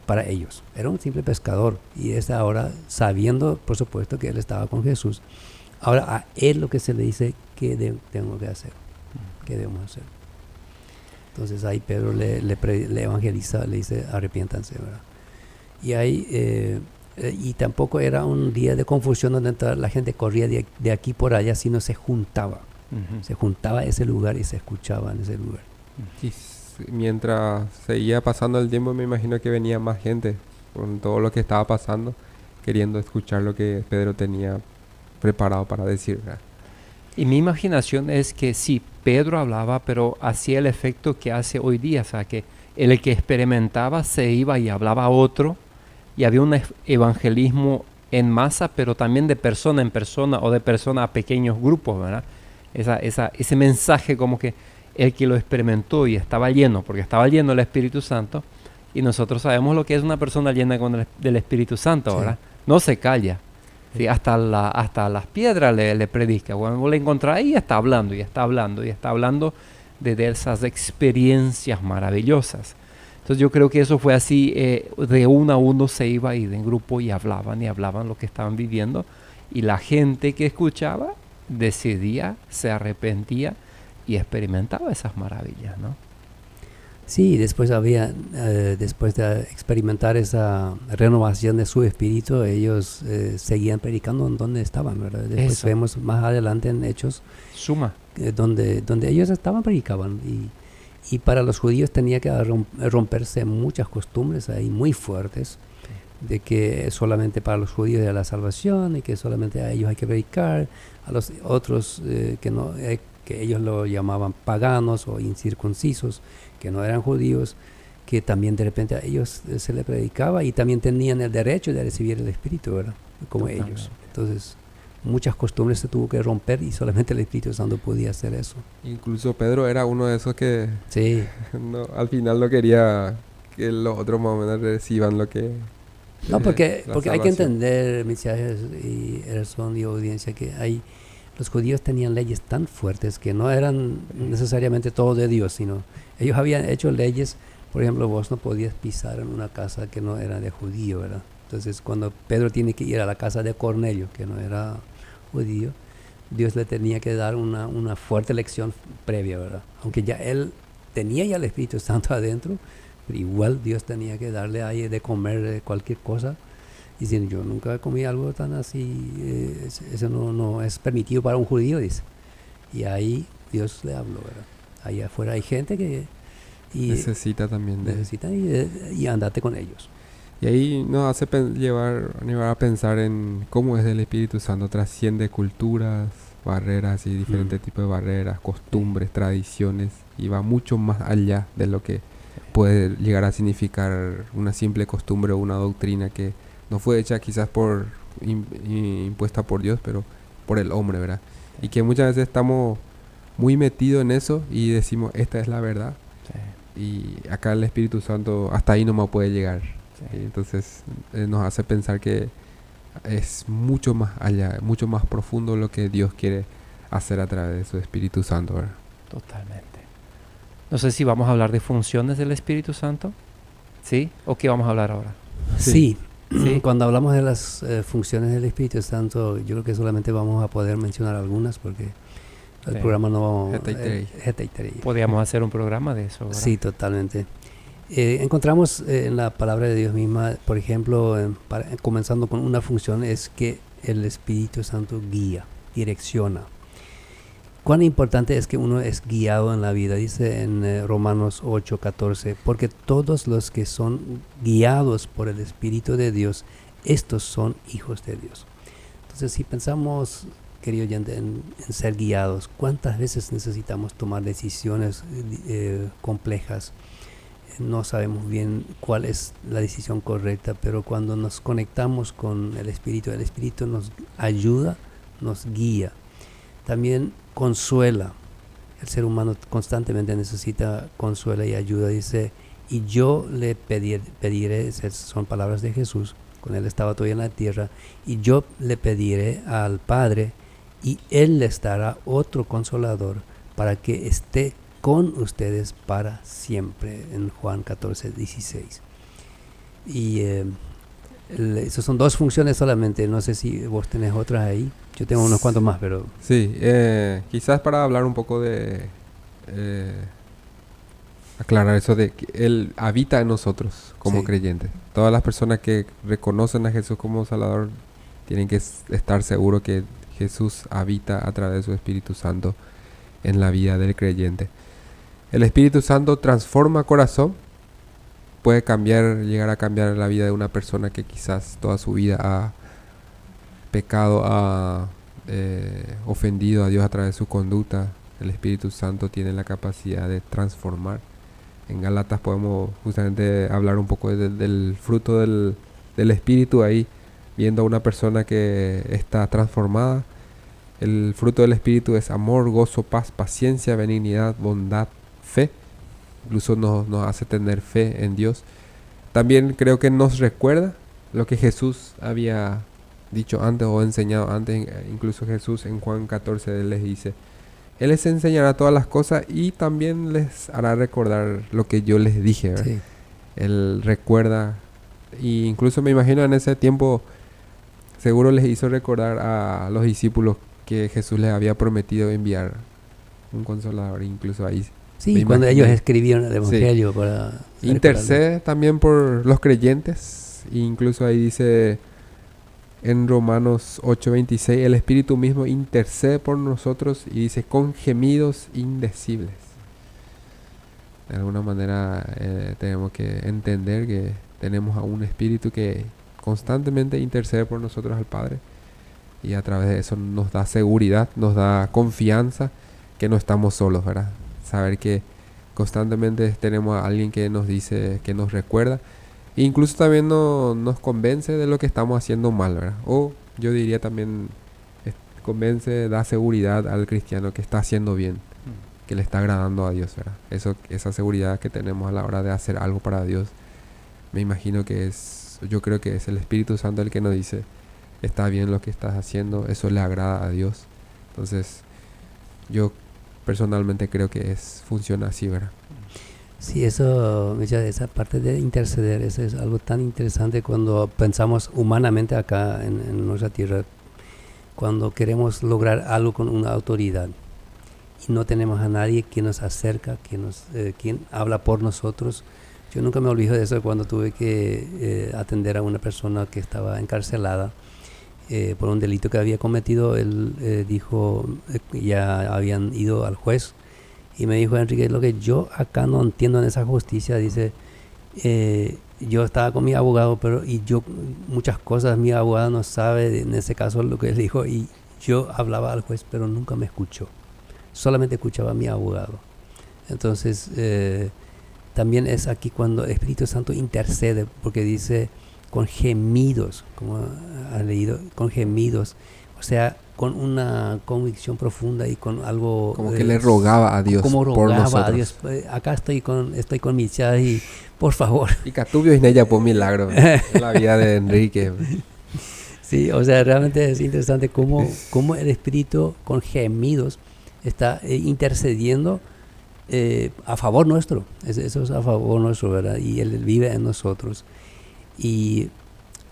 Speaker 2: Para ellos, era un simple pescador y es ahora sabiendo, por supuesto, que él estaba con Jesús. Ahora a él lo que se le dice que tengo que hacer, que debemos hacer. Entonces ahí Pedro le evangeliza, le dice arrepiéntanse, ¿verdad? Y ahí y tampoco era un día de confusión donde la gente corría de aquí por allá, sino se juntaba a ese lugar y se escuchaba en ese lugar.
Speaker 3: Y mientras seguía pasando el tiempo, me imagino que venía más gente con todo lo que estaba pasando, queriendo escuchar lo que Pedro tenía preparado para decir, ¿verdad?
Speaker 1: Y mi imaginación es que sí, Pedro hablaba, pero hacía el efecto que hace hoy día, o sea, que el que experimentaba se iba y hablaba a otro, y había un evangelismo en masa, pero también de persona en persona o de persona a pequeños grupos, ¿verdad? Ese mensaje como que el que lo experimentó y estaba lleno, porque estaba lleno del Espíritu Santo, y nosotros sabemos lo que es una persona llena del Espíritu Santo, ¿verdad? No se calla. Sí, hasta las piedras le predica. Cuando vos le encontrás ahí, está hablando y está hablando y está hablando de esas experiencias maravillosas. Entonces yo creo que eso fue así, de uno a uno se iba y en grupo y hablaban lo que estaban viviendo, y la gente que escuchaba decidía, se arrepentía y experimentaba esas maravillas, ¿no?
Speaker 2: Sí, después después de experimentar esa renovación de su espíritu, ellos seguían predicando en donde estaban, ¿verdad? Después vemos más adelante en Hechos,
Speaker 1: Suma.
Speaker 2: Donde ellos estaban, predicaban, y para los judíos tenía que romperse muchas costumbres ahí muy fuertes, de que solamente para los judíos era la salvación y que solamente a ellos hay que predicar, a los otros que ellos lo llamaban paganos o incircuncisos, que no eran judíos, que también de repente a ellos se les predicaba y también tenían el derecho de recibir el Espíritu, ¿verdad? Como ellos. Entonces, muchas costumbres se tuvo que romper y solamente el Espíritu Santo podía hacer eso.
Speaker 3: Incluso Pedro era uno de esos que
Speaker 2: sí.
Speaker 3: Al final no quería que los otros más o menos reciban lo que...
Speaker 2: No, porque hay que entender, Misael y Ederson y audiencia, que los judíos tenían leyes tan fuertes que no eran necesariamente todo de Dios, sino ellos habían hecho leyes. Por ejemplo, vos no podías pisar en una casa que no era de judío, ¿verdad? Entonces, cuando Pedro tiene que ir a la casa de Cornelio, que no era judío, Dios le tenía que dar una fuerte lección previa, ¿verdad? Aunque ya él tenía ya el Espíritu Santo adentro, pero igual Dios tenía que darle ahí de comer cualquier cosa. Diciendo, yo nunca comí algo tan así, eso no es permitido para un judío, dice. Y ahí Dios le habló, ¿verdad? Ahí afuera hay gente que
Speaker 3: necesita también
Speaker 2: y andate con ellos.
Speaker 3: Y ahí nos hace llevar a pensar en cómo es el Espíritu Santo, trasciende culturas, barreras y diferentes tipos de barreras, costumbres, tradiciones, y va mucho más allá de lo que puede llegar a significar una simple costumbre o una doctrina que no fue hecha quizás impuesta por Dios, pero por el hombre, ¿verdad? Y que muchas veces estamos muy metido en eso y decimos, esta es la verdad.
Speaker 1: Sí,
Speaker 3: Y acá el Espíritu Santo hasta ahí nomás puede llegar.
Speaker 1: sí.
Speaker 3: Y entonces nos hace pensar que es mucho más allá, mucho más profundo lo que Dios quiere hacer a través de su Espíritu Santo, ¿verdad?
Speaker 1: Totalmente. No sé si vamos a hablar de funciones del Espíritu Santo. ¿Sí? ¿O qué vamos a hablar ahora?
Speaker 2: Sí.
Speaker 1: Sí.
Speaker 2: Cuando hablamos de las funciones del Espíritu Santo, yo creo que solamente vamos a poder mencionar algunas porque el
Speaker 1: Sí.
Speaker 2: programa no...
Speaker 3: Hetaitrei.
Speaker 1: Podríamos hacer un programa de eso, ¿verdad?
Speaker 2: Sí, totalmente. Encontramos en la palabra de Dios misma, por ejemplo, comenzando con una función, es que el Espíritu Santo guía, direcciona. Cuán importante es que uno es guiado en la vida, dice en Romanos 8:14, porque todos los que son guiados por el Espíritu de Dios, estos son hijos de Dios. Entonces, si pensamos, querido oyente, en ser guiados, ¿cuántas veces necesitamos tomar decisiones complejas? No sabemos bien cuál es la decisión correcta, pero cuando nos conectamos con el Espíritu nos ayuda, nos guía. También consuela. El ser humano constantemente necesita consuelo y ayuda. Dice, y yo le pediré, son palabras de Jesús, cuando él estaba todavía en la tierra, y yo le pediré al Padre, y él les dará otro consolador para que esté con ustedes para siempre, en Juan 14:16. Y esas son dos funciones solamente, no sé si vos tenés otras ahí. Yo tengo unos cuantos más, pero...
Speaker 3: Sí, quizás para hablar un poco de... aclarar eso de que Él habita en nosotros como creyentes. Todas las personas que reconocen a Jesús como Salvador tienen que estar seguros que Jesús habita a través de su Espíritu Santo en la vida del creyente. El Espíritu Santo transforma corazón, puede llegar a cambiar la vida de una persona que quizás toda su vida ha pecado, ha ofendido a Dios a través de su conducta. El Espíritu Santo tiene la capacidad de transformar. En Gálatas podemos justamente hablar un poco del fruto del Espíritu ahí, viendo a una persona que está transformada. El fruto del Espíritu es amor, gozo, paz, paciencia, benignidad, bondad, fe. Incluso nos hace tener fe en Dios. También creo que nos recuerda lo que Jesús había dicho antes o enseñado antes. Incluso Jesús en Juan 14 les dice, Él les enseñará todas las cosas y también les hará recordar lo que yo les dije, ¿verdad?
Speaker 2: Sí.
Speaker 3: Él recuerda, y incluso me imagino en ese tiempo seguro les hizo recordar a los discípulos que Jesús les había prometido enviar un consolador. Incluso ahí
Speaker 2: Sí, cuando ellos escribieron el Evangelio
Speaker 3: sí,
Speaker 2: para...
Speaker 3: intercede también por los creyentes. E incluso ahí dice en Romanos 8:26, el Espíritu mismo intercede por nosotros y dice con gemidos indecibles. De alguna manera tenemos que entender que tenemos a un Espíritu que constantemente intercede por nosotros al Padre, y a través de eso nos da seguridad, nos da confianza que no estamos solos, ¿verdad? Saber que constantemente tenemos a alguien que nos dice, que nos recuerda, e incluso también nos convence de lo que estamos haciendo mal, ¿verdad? O yo diría también convence, da seguridad al cristiano que está haciendo bien, que le está agradando a Dios, ¿verdad? Esa seguridad que tenemos a la hora de hacer algo para Dios, me imagino que yo creo que es el Espíritu Santo el que nos dice, está bien lo que estás haciendo, eso le agrada a Dios. Entonces, yo personalmente creo que funciona así, ¿verdad?
Speaker 2: Sí, esa parte de interceder, eso es algo tan interesante cuando pensamos humanamente acá en nuestra tierra, cuando queremos lograr algo con una autoridad y no tenemos a nadie que nos acerca, quien habla por nosotros. Yo nunca me olvido de eso cuando tuve que atender a una persona que estaba encarcelada por un delito que había cometido. Él dijo, ya habían ido al juez y me dijo, Enrique, lo que yo acá no entiendo en esa justicia, dice, yo estaba con mi abogado, muchas cosas mi abogado no sabe, en ese caso lo que él dijo, y yo hablaba al juez, pero nunca me escuchó, solamente escuchaba a mi abogado. Entonces, también es aquí cuando el Espíritu Santo intercede, porque dice con gemidos, como ha leído, con gemidos. O sea, con una convicción profunda y con algo...
Speaker 3: Como que le rogaba a Dios
Speaker 2: como
Speaker 3: por
Speaker 2: rogaba
Speaker 3: nosotros.
Speaker 2: a Dios, acá estoy con Milciades y por favor.
Speaker 3: Y Catubio y Nella por milagro en la vida de Enrique.
Speaker 2: Sí, o sea, realmente es interesante cómo el Espíritu con gemidos está intercediendo a favor nuestro. Eso es a favor nuestro, ¿verdad? Y Él vive en nosotros. Y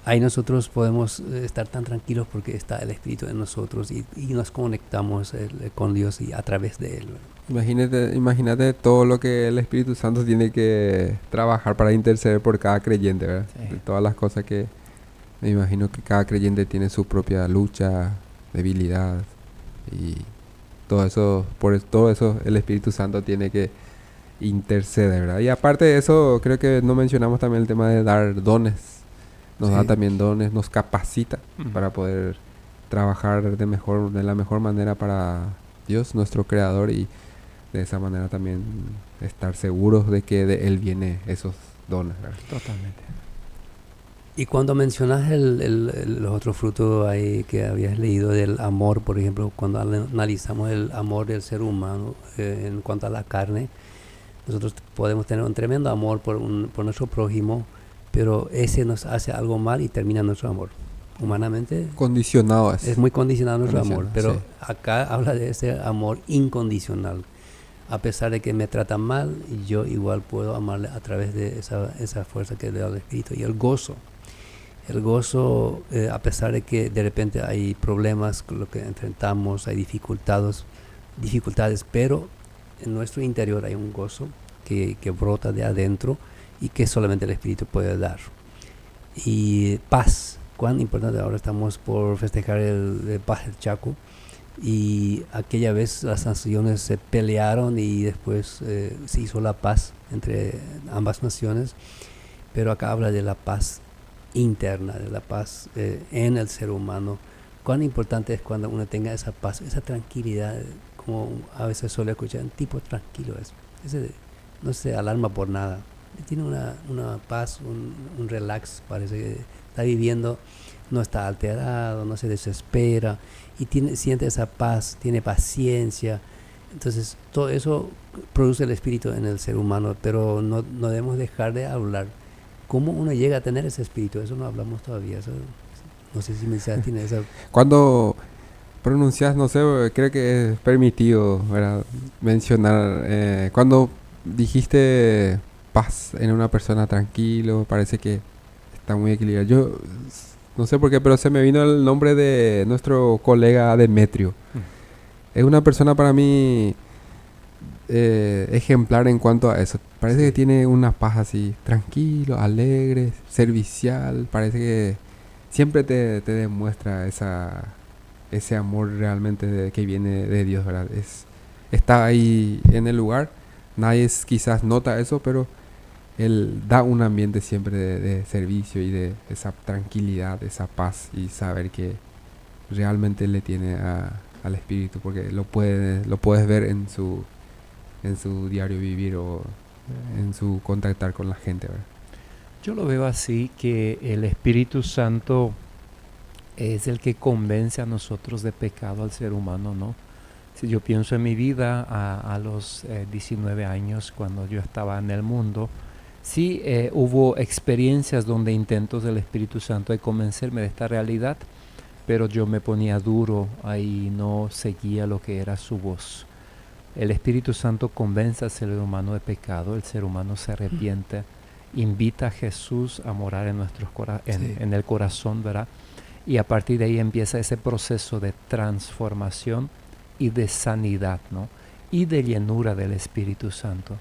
Speaker 2: ahí nosotros podemos estar tan tranquilos porque está el Espíritu en nosotros y nos conectamos con Dios y a través de Él, ¿verdad?
Speaker 3: Imagínate todo lo que el Espíritu Santo tiene que trabajar para interceder por cada creyente, ¿verdad?
Speaker 1: Sí.
Speaker 3: Todas las cosas que me imagino que cada creyente tiene su propia lucha, debilidad y todo eso, todo eso el Espíritu Santo tiene que interceder, ¿verdad? Y aparte de eso, creo que no mencionamos también el tema de dar dones. Nos da también dones, nos capacita para poder trabajar de la mejor manera para Dios, nuestro Creador, y de esa manera también estar seguros de que de Él viene esos dones, ¿verdad?
Speaker 1: Totalmente.
Speaker 2: Y cuando mencionas los otros frutos ahí que habías leído del amor, por ejemplo, cuando analizamos el amor del ser humano en cuanto a la carne, nosotros podemos tener un tremendo amor por nuestro prójimo, pero ese nos hace algo mal y termina nuestro amor. Humanamente
Speaker 3: Condicionado
Speaker 2: es muy condicionado nuestro amor, pero
Speaker 3: sí.
Speaker 2: acá habla de ese amor incondicional. A pesar de que me tratan mal, yo igual puedo amarle a través de esa fuerza que le da el Espíritu. Y el gozo, a pesar de que de repente hay problemas con lo que enfrentamos, hay dificultades, pero en nuestro interior hay un gozo que brota de adentro y que solamente el Espíritu puede dar. Y paz, cuán importante. Ahora estamos por festejar el Paz del Chaco, y aquella vez las naciones se pelearon y después se hizo la paz entre ambas naciones, pero acá habla de la paz interna, de la paz en el ser humano. Cuán importante es cuando uno tenga esa paz, esa tranquilidad, como a veces suele escuchar, un tipo tranquilo, ese no se alarma por nada, tiene una paz, un relax, parece que está viviendo, no está alterado, no se desespera y siente esa paz, tiene paciencia. Entonces todo eso produce el Espíritu en el ser humano, pero no debemos dejar de hablar cómo uno llega a tener ese Espíritu. Eso no hablamos todavía, eso, no sé si Milciades tiene esa...
Speaker 3: Cuando pronuncias, no sé, creo que es permitido, ¿verdad?, mencionar, cuando dijiste paz en una persona, tranquilo, parece que está muy equilibrado. Yo no sé por qué, pero se me vino el nombre de nuestro colega Demetrio. Es una persona para mí ejemplar en cuanto a eso. Parece que tiene una paz así, tranquilo, alegre, servicial. Parece que siempre te demuestra ese amor realmente que viene de Dios, ¿verdad? Está ahí en el lugar. Nadie quizás nota eso, pero Él da un ambiente siempre de servicio y de esa tranquilidad, esa paz, y saber que realmente le tiene al Espíritu, porque lo puedes ver en su diario vivir o en su contactar con la gente, ¿verdad?
Speaker 1: Yo lo veo así, que el Espíritu Santo es el que convence a nosotros de pecado al ser humano, ¿no? Si yo pienso en mi vida a los 19 años, cuando yo estaba en el mundo, sí hubo experiencias donde intentos del Espíritu Santo de convencerme de esta realidad, pero yo me ponía duro ahí, no seguía lo que era su voz. El Espíritu Santo convence al ser humano de pecado, el ser humano se arrepiente, invita a Jesús a morar en en el corazón, ¿verdad? Y a partir de ahí empieza ese proceso de transformación y de sanidad, ¿no? Y de llenura del Espíritu Santo.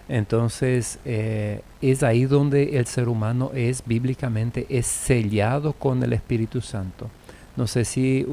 Speaker 1: Entonces es ahí donde el ser humano bíblicamente es sellado con el Espíritu Santo. No sé si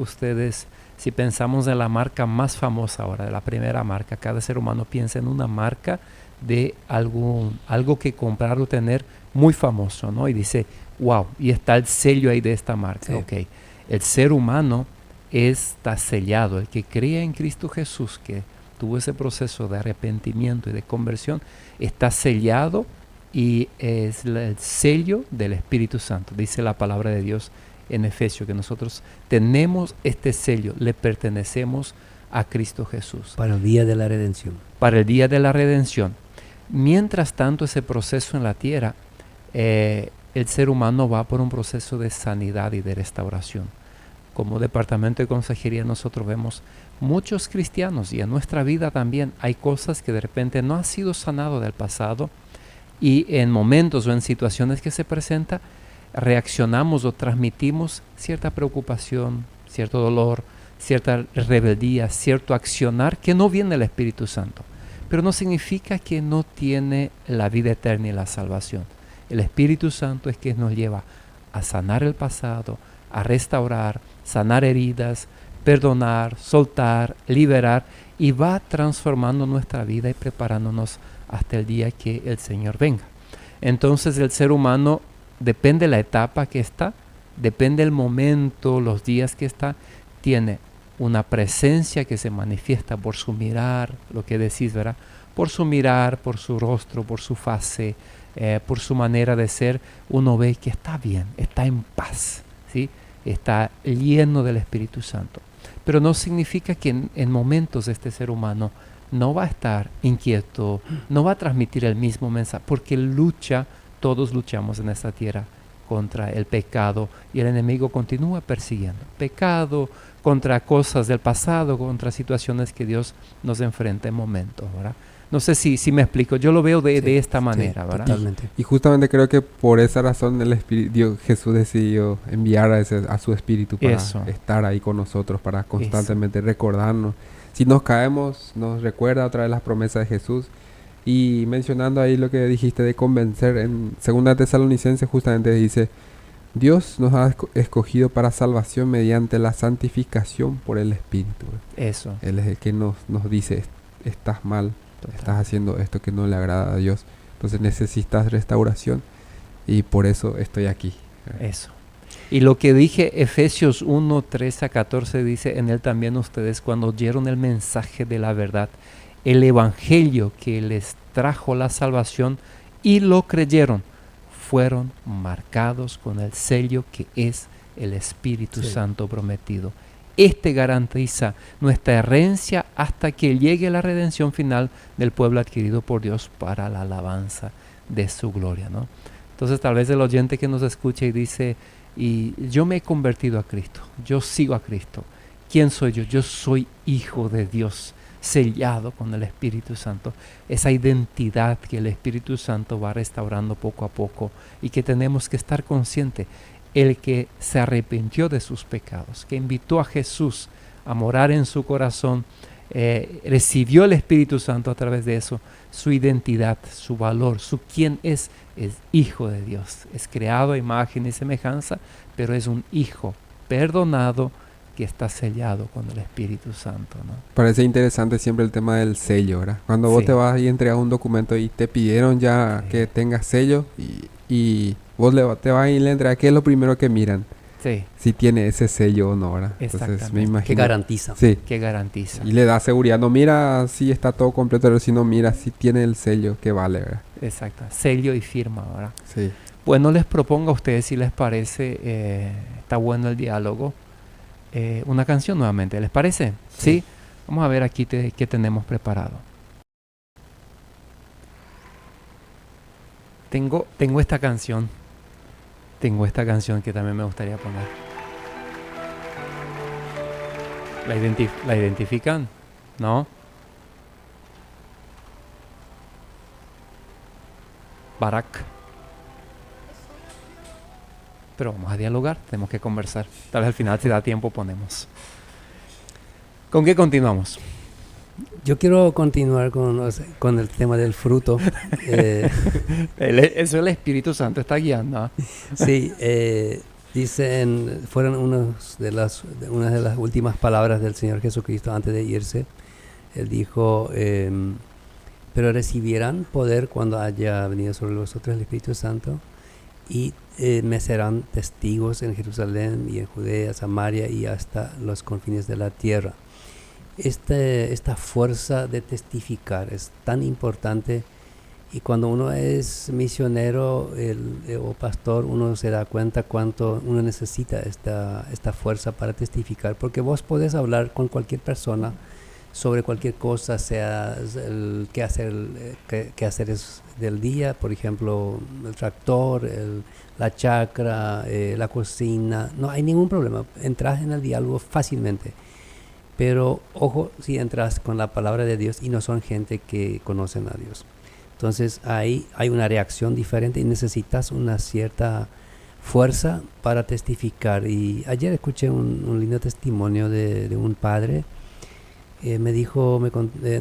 Speaker 1: si pensamos en la marca más famosa ahora, de la primera marca, cada ser humano piensa en una marca de algo que comprar o tener muy famoso, ¿no? Y dice, wow, y está el sello ahí de esta marca. Sí. Okay. El ser humano está sellado, el que cree en Cristo Jesús, que tuvo ese proceso de arrepentimiento y de conversión, está sellado y es el sello del Espíritu Santo. Dice la palabra de Dios en Efesios, que nosotros tenemos este sello, le pertenecemos a Cristo Jesús.
Speaker 2: Para el día de la redención.
Speaker 1: Para el día de la redención. Mientras tanto, ese proceso en la tierra, el ser humano va por un proceso de sanidad y de restauración. Como departamento de consejería nosotros vemos muchos cristianos, y en nuestra vida también hay cosas que de repente no han sido sanado del pasado, y en momentos o en situaciones que se presentan reaccionamos o transmitimos cierta preocupación, cierto dolor, cierta rebeldía, cierto accionar que no viene del Espíritu Santo. Pero no significa que no tiene la vida eterna y la salvación. El Espíritu Santo es quien nos lleva a sanar el pasado, a restaurar, sanar heridas, perdonar, soltar, liberar, y va transformando nuestra vida y preparándonos hasta el día que el Señor venga. Entonces el ser humano, depende de la etapa que está, depende del momento, los días que está, tiene una presencia que se manifiesta por su mirar, lo que decís, ¿verdad? Por su mirar, por su rostro, por su fase, por su manera de ser. Uno ve que está bien, está en paz, ¿sí? Está lleno del Espíritu Santo. Pero no significa que en momentos este ser humano no va a estar inquieto, no va a transmitir el mismo mensaje, porque todos luchamos en esta tierra contra el pecado, y el enemigo continúa persiguiendo. Pecado, contra cosas del pasado, contra situaciones que Dios nos enfrenta en momentos, ¿verdad? No sé si me explico, yo lo veo de esta manera, ¿verdad?
Speaker 2: Totalmente.
Speaker 3: Y justamente creo que por esa razón Jesús decidió enviar a su Espíritu para estar ahí con nosotros, para constantemente recordarnos. Si nos caemos, nos recuerda otra vez las promesas de Jesús. Y mencionando ahí lo que dijiste de convencer, en 2 Tesalonicenses justamente dice: Dios nos ha escogido para salvación mediante la santificación por el Espíritu.
Speaker 1: Eso.
Speaker 3: Él es el que nos dice: estás mal, estás haciendo esto que no le agrada a Dios, entonces necesitas restauración, y por eso estoy aquí.
Speaker 1: Eso. Y lo que dije, Efesios 1, 13 a 14 dice: en él también ustedes, cuando oyeron el mensaje de la verdad, el evangelio que les trajo la salvación, y lo creyeron, fueron marcados con el sello que es el Espíritu Santo prometido. Este garantiza nuestra herencia hasta que llegue la redención final del pueblo adquirido por Dios para la alabanza de su gloria, ¿no? Entonces tal vez el oyente que nos escucha y dice: y yo me he convertido a Cristo, yo sigo a Cristo. ¿Quién soy yo? Yo soy hijo de Dios, sellado con el Espíritu Santo. Esa identidad que el Espíritu Santo va restaurando poco a poco, y que tenemos que estar conscientes. El que se arrepintió de sus pecados, que invitó a Jesús a morar en su corazón, recibió el Espíritu Santo a través de eso, su identidad, su valor, su quién es hijo de Dios. Es creado a imagen y semejanza, pero es un hijo perdonado que está sellado con el Espíritu Santo, ¿no?
Speaker 3: Parece interesante siempre el tema del sello, ¿verdad? Cuando vos te vas y entregas un documento y te pidieron ya que tengas sello, y vos te vas y le entregas, ¿qué es lo primero que miran?
Speaker 1: Sí.
Speaker 3: Si tiene ese sello o no, ¿verdad? Entonces me imagino.
Speaker 2: ¿Qué garantiza?
Speaker 3: Sí.
Speaker 1: ¿Qué garantiza?
Speaker 3: Y le da seguridad. No mira si está todo completo, pero si no mira si tiene el sello que vale, ¿verdad?
Speaker 1: Exacto. Sello y firma, ¿verdad?
Speaker 3: Sí.
Speaker 1: Bueno, les propongo a ustedes, si les parece, está bueno el diálogo, una canción nuevamente, ¿les parece? Sí. Vamos a ver aquí qué tenemos preparado. Tengo esta canción. Tengo esta canción que también me gustaría poner. ¿La identifican? ¿No? Barak. Pero vamos a dialogar, tenemos que conversar. Tal vez al final, si da tiempo, ponemos. ¿Con qué continuamos?
Speaker 2: Yo quiero continuar con el tema del fruto.
Speaker 1: Eso el Espíritu Santo está guiando, ¿eh?
Speaker 2: Sí, fueron unas de las últimas palabras del Señor Jesucristo antes de irse. Él dijo: pero recibirán poder cuando haya venido sobre vosotros el Espíritu Santo, y me serán testigos en Jerusalén y en Judea, Samaria y hasta los confines de la tierra. Esta fuerza de testificar es tan importante Y cuando uno es misionero o pastor, uno se da cuenta cuánto uno necesita esta fuerza para testificar, porque vos podés hablar con cualquier persona sobre cualquier cosa, sea el quehaceres del día, por ejemplo, el tractor, la chacra, la cocina, no hay ningún problema, entras en el diálogo fácilmente. Pero ojo si entras con la palabra de Dios y no son gente que conocen a Dios. Entonces ahí hay una reacción diferente y necesitas una cierta fuerza para testificar. Y ayer escuché un lindo testimonio de un padre. Me dijo,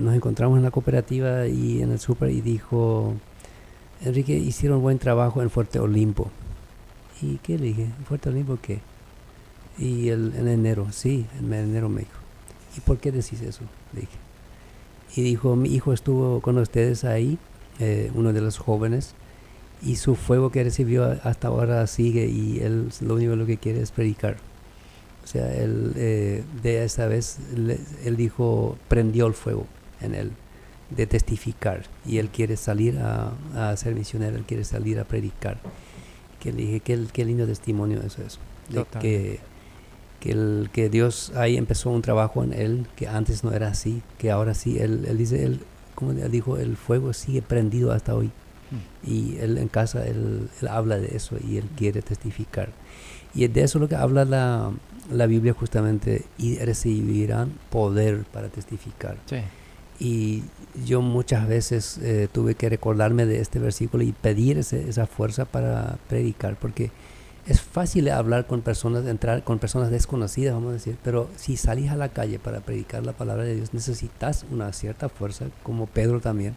Speaker 2: nos encontramos en la cooperativa y en el súper y dijo, Enrique, hicieron buen trabajo en Fuerte Olimpo. ¿Y qué le dije? ¿En Fuerte Olimpo qué? Y en enero, sí, en enero me dijo. ¿Y por qué decís eso? Le dije. Y dijo, mi hijo estuvo con ustedes ahí, uno de los jóvenes, y su fuego que recibió hasta ahora sigue y él lo único lo que quiere es predicar. O sea, él de esa vez, él dijo, prendió el fuego en él de testificar y él quiere salir a ser misionero, él quiere salir a predicar. Que le dije, qué lindo testimonio eso es. Que Dios ahí empezó un trabajo en él que antes no era así, que ahora sí, él dice, como él dijo, el fuego sigue prendido hasta hoy. Y él en casa, él habla de eso y él quiere testificar. Y de eso es lo que habla la Biblia justamente, y recibirán poder para testificar.
Speaker 1: Sí.
Speaker 2: Y yo muchas veces tuve que recordarme de este versículo y pedir esa fuerza para predicar, porque es fácil hablar con personas, entrar con personas desconocidas, vamos a decir, pero si salís a la calle para predicar la palabra de Dios, necesitas una cierta fuerza, como Pedro también,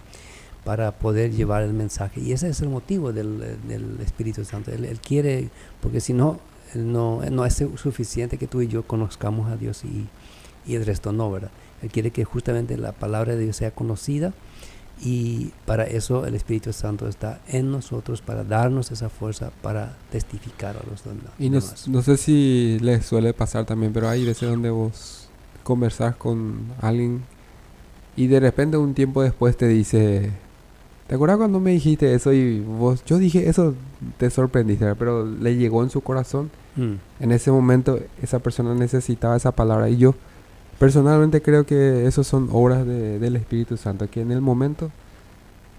Speaker 2: para poder llevar el mensaje. Y ese es el motivo del Espíritu Santo. Él quiere, porque si no, no es suficiente que tú y yo conozcamos a Dios y el resto no, ¿verdad? Él quiere que justamente la palabra de Dios sea conocida, y para eso el Espíritu Santo está en nosotros, para darnos esa fuerza para testificar a los demás.
Speaker 3: Y no sé si les suele pasar también, pero hay veces donde vos conversás con alguien y de repente un tiempo después te dice, ¿te acuerdas cuando me dijiste eso? Y vos, yo dije eso, te sorprendiste, pero le llegó en su corazón. En ese momento esa persona necesitaba esa palabra, y yo personalmente creo que esos son obras del Espíritu Santo, que en el momento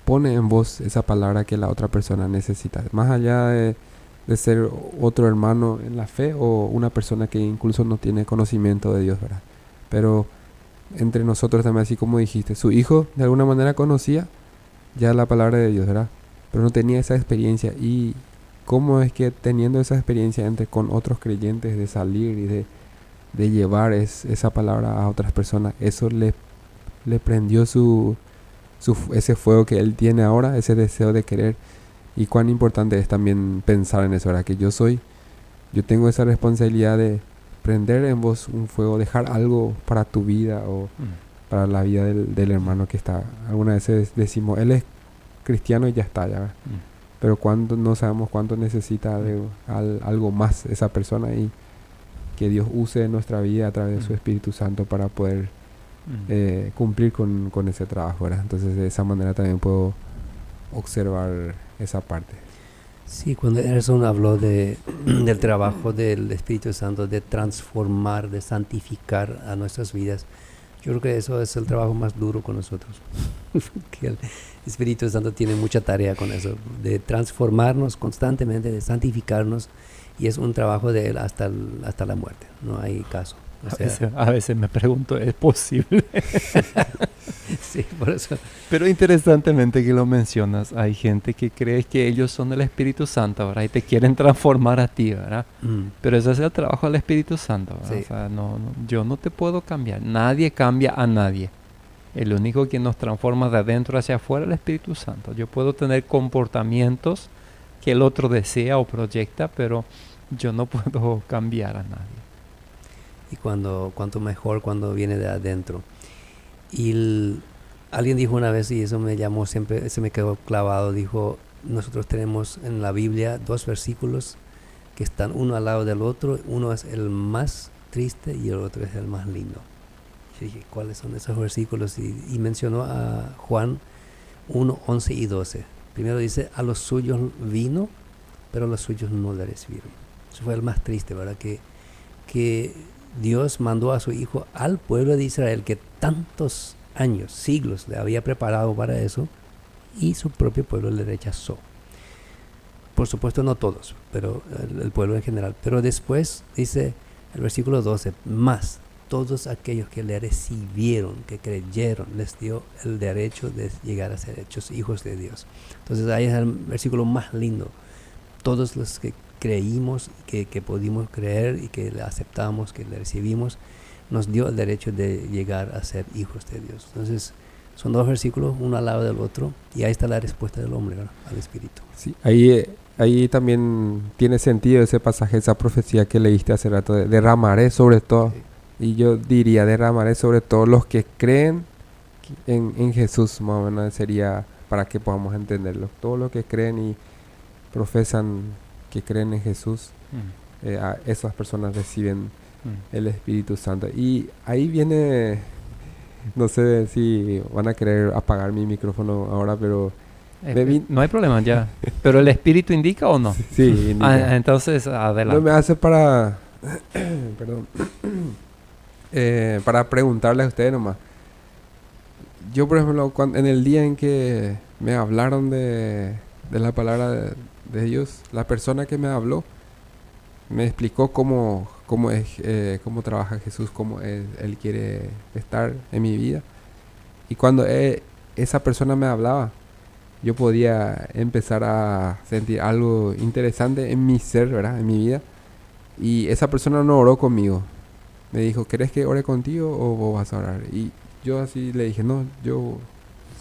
Speaker 3: pone en vos esa palabra que la otra persona necesita. Más allá de ser otro hermano en la fe o una persona que incluso no tiene conocimiento de Dios, ¿verdad? Pero entre nosotros también, así como dijiste, su hijo de alguna manera conocía ya la palabra de Dios, ¿verdad? Pero no tenía esa experiencia. Y cómo es que teniendo esa experiencia con otros creyentes de salir y de llevar esa palabra a otras personas, eso le prendió ese fuego que él tiene ahora, ese deseo de querer. Y cuán importante es también pensar en eso, ¿verdad? Que yo tengo esa responsabilidad de prender en vos un fuego, dejar algo para tu vida o para la vida del hermano que está. Algunas veces decimos, él es cristiano y ya está, ya. Pero no sabemos cuánto necesita de algo más esa persona, y que Dios use en nuestra vida a través de su Espíritu Santo para poder cumplir con ese trabajo, ¿verdad? Entonces de esa manera también puedo observar esa parte.
Speaker 2: Sí, cuando Emerson habló del trabajo del Espíritu Santo, de transformar, de santificar a nuestras vidas, yo creo que eso es el trabajo más duro con nosotros. Que el Espíritu Santo tiene mucha tarea con eso, de transformarnos constantemente, de santificarnos, y es un trabajo de él hasta la muerte, no hay caso. O sea,
Speaker 1: a veces me pregunto, ¿es posible?
Speaker 2: Sí, por eso.
Speaker 1: Pero interesantemente que lo mencionas, hay gente que cree que ellos son el Espíritu Santo, ¿verdad? Y te quieren transformar a ti, ¿verdad? Pero ese es el trabajo del Espíritu Santo, ¿verdad?
Speaker 2: Sí.
Speaker 1: O sea, yo no te puedo cambiar. Nadie cambia a nadie. El único que nos transforma de adentro hacia afuera es el Espíritu Santo. Yo puedo tener comportamientos que el otro desea o proyecta, pero yo no puedo cambiar a nadie.
Speaker 2: Y cuanto mejor cuando viene de adentro. Y alguien dijo una vez, y eso me llamó siempre, se me quedó clavado, dijo, nosotros tenemos en la Biblia 2 versículos que están uno al lado del otro, uno es el más triste y el otro es el más lindo. Yo dije, ¿cuáles son esos versículos? Y mencionó a Juan 1, 11 y 12. Primero dice, a los suyos vino, pero los suyos no le recibieron. Eso fue el más triste, ¿verdad? Que Dios mandó a su Hijo al pueblo de Israel, que tantos años, siglos, le había preparado para eso, y su propio pueblo le rechazó. Por supuesto no todos, pero el pueblo en general. Pero después dice el versículo 12, más todos aquellos que le recibieron, que creyeron, les dio el derecho de llegar a ser hechos hijos de Dios. Entonces ahí es el versículo más lindo. Todos los que creímos, que pudimos creer y que le aceptamos, que le recibimos, nos dio el derecho de llegar a ser hijos de Dios. Entonces son dos versículos, uno al lado del otro, y ahí está la respuesta del hombre, ¿verdad? Al Espíritu.
Speaker 3: Sí, ahí también tiene sentido ese pasaje, esa profecía que leíste hace rato, de derramaré sobre todo, y yo diría derramaré sobre todos los que creen en Jesús, más o menos sería para que podamos entenderlo. Todos los que creen y profesan que creen en Jesús, a esas personas reciben el Espíritu Santo. Y ahí viene, no sé si van a querer apagar mi micrófono ahora, pero
Speaker 1: no hay problema ya. ¿Pero el Espíritu indica o no?
Speaker 3: Sí, indica.
Speaker 1: Entonces, adelante.
Speaker 3: No me hace para perdón, para preguntarle a ustedes nomás. Yo, por ejemplo, en el día en que me hablaron de la palabra de Dios, la persona que me habló me explicó cómo es, cómo trabaja Jesús, cómo Él quiere estar en mi vida. Y cuando esa persona me hablaba, yo podía empezar a sentir algo interesante en mi ser, ¿verdad? En mi vida. Y esa persona no oró conmigo. Me dijo, ¿querés que ore contigo o vos vas a orar? Y yo así le dije, no, yo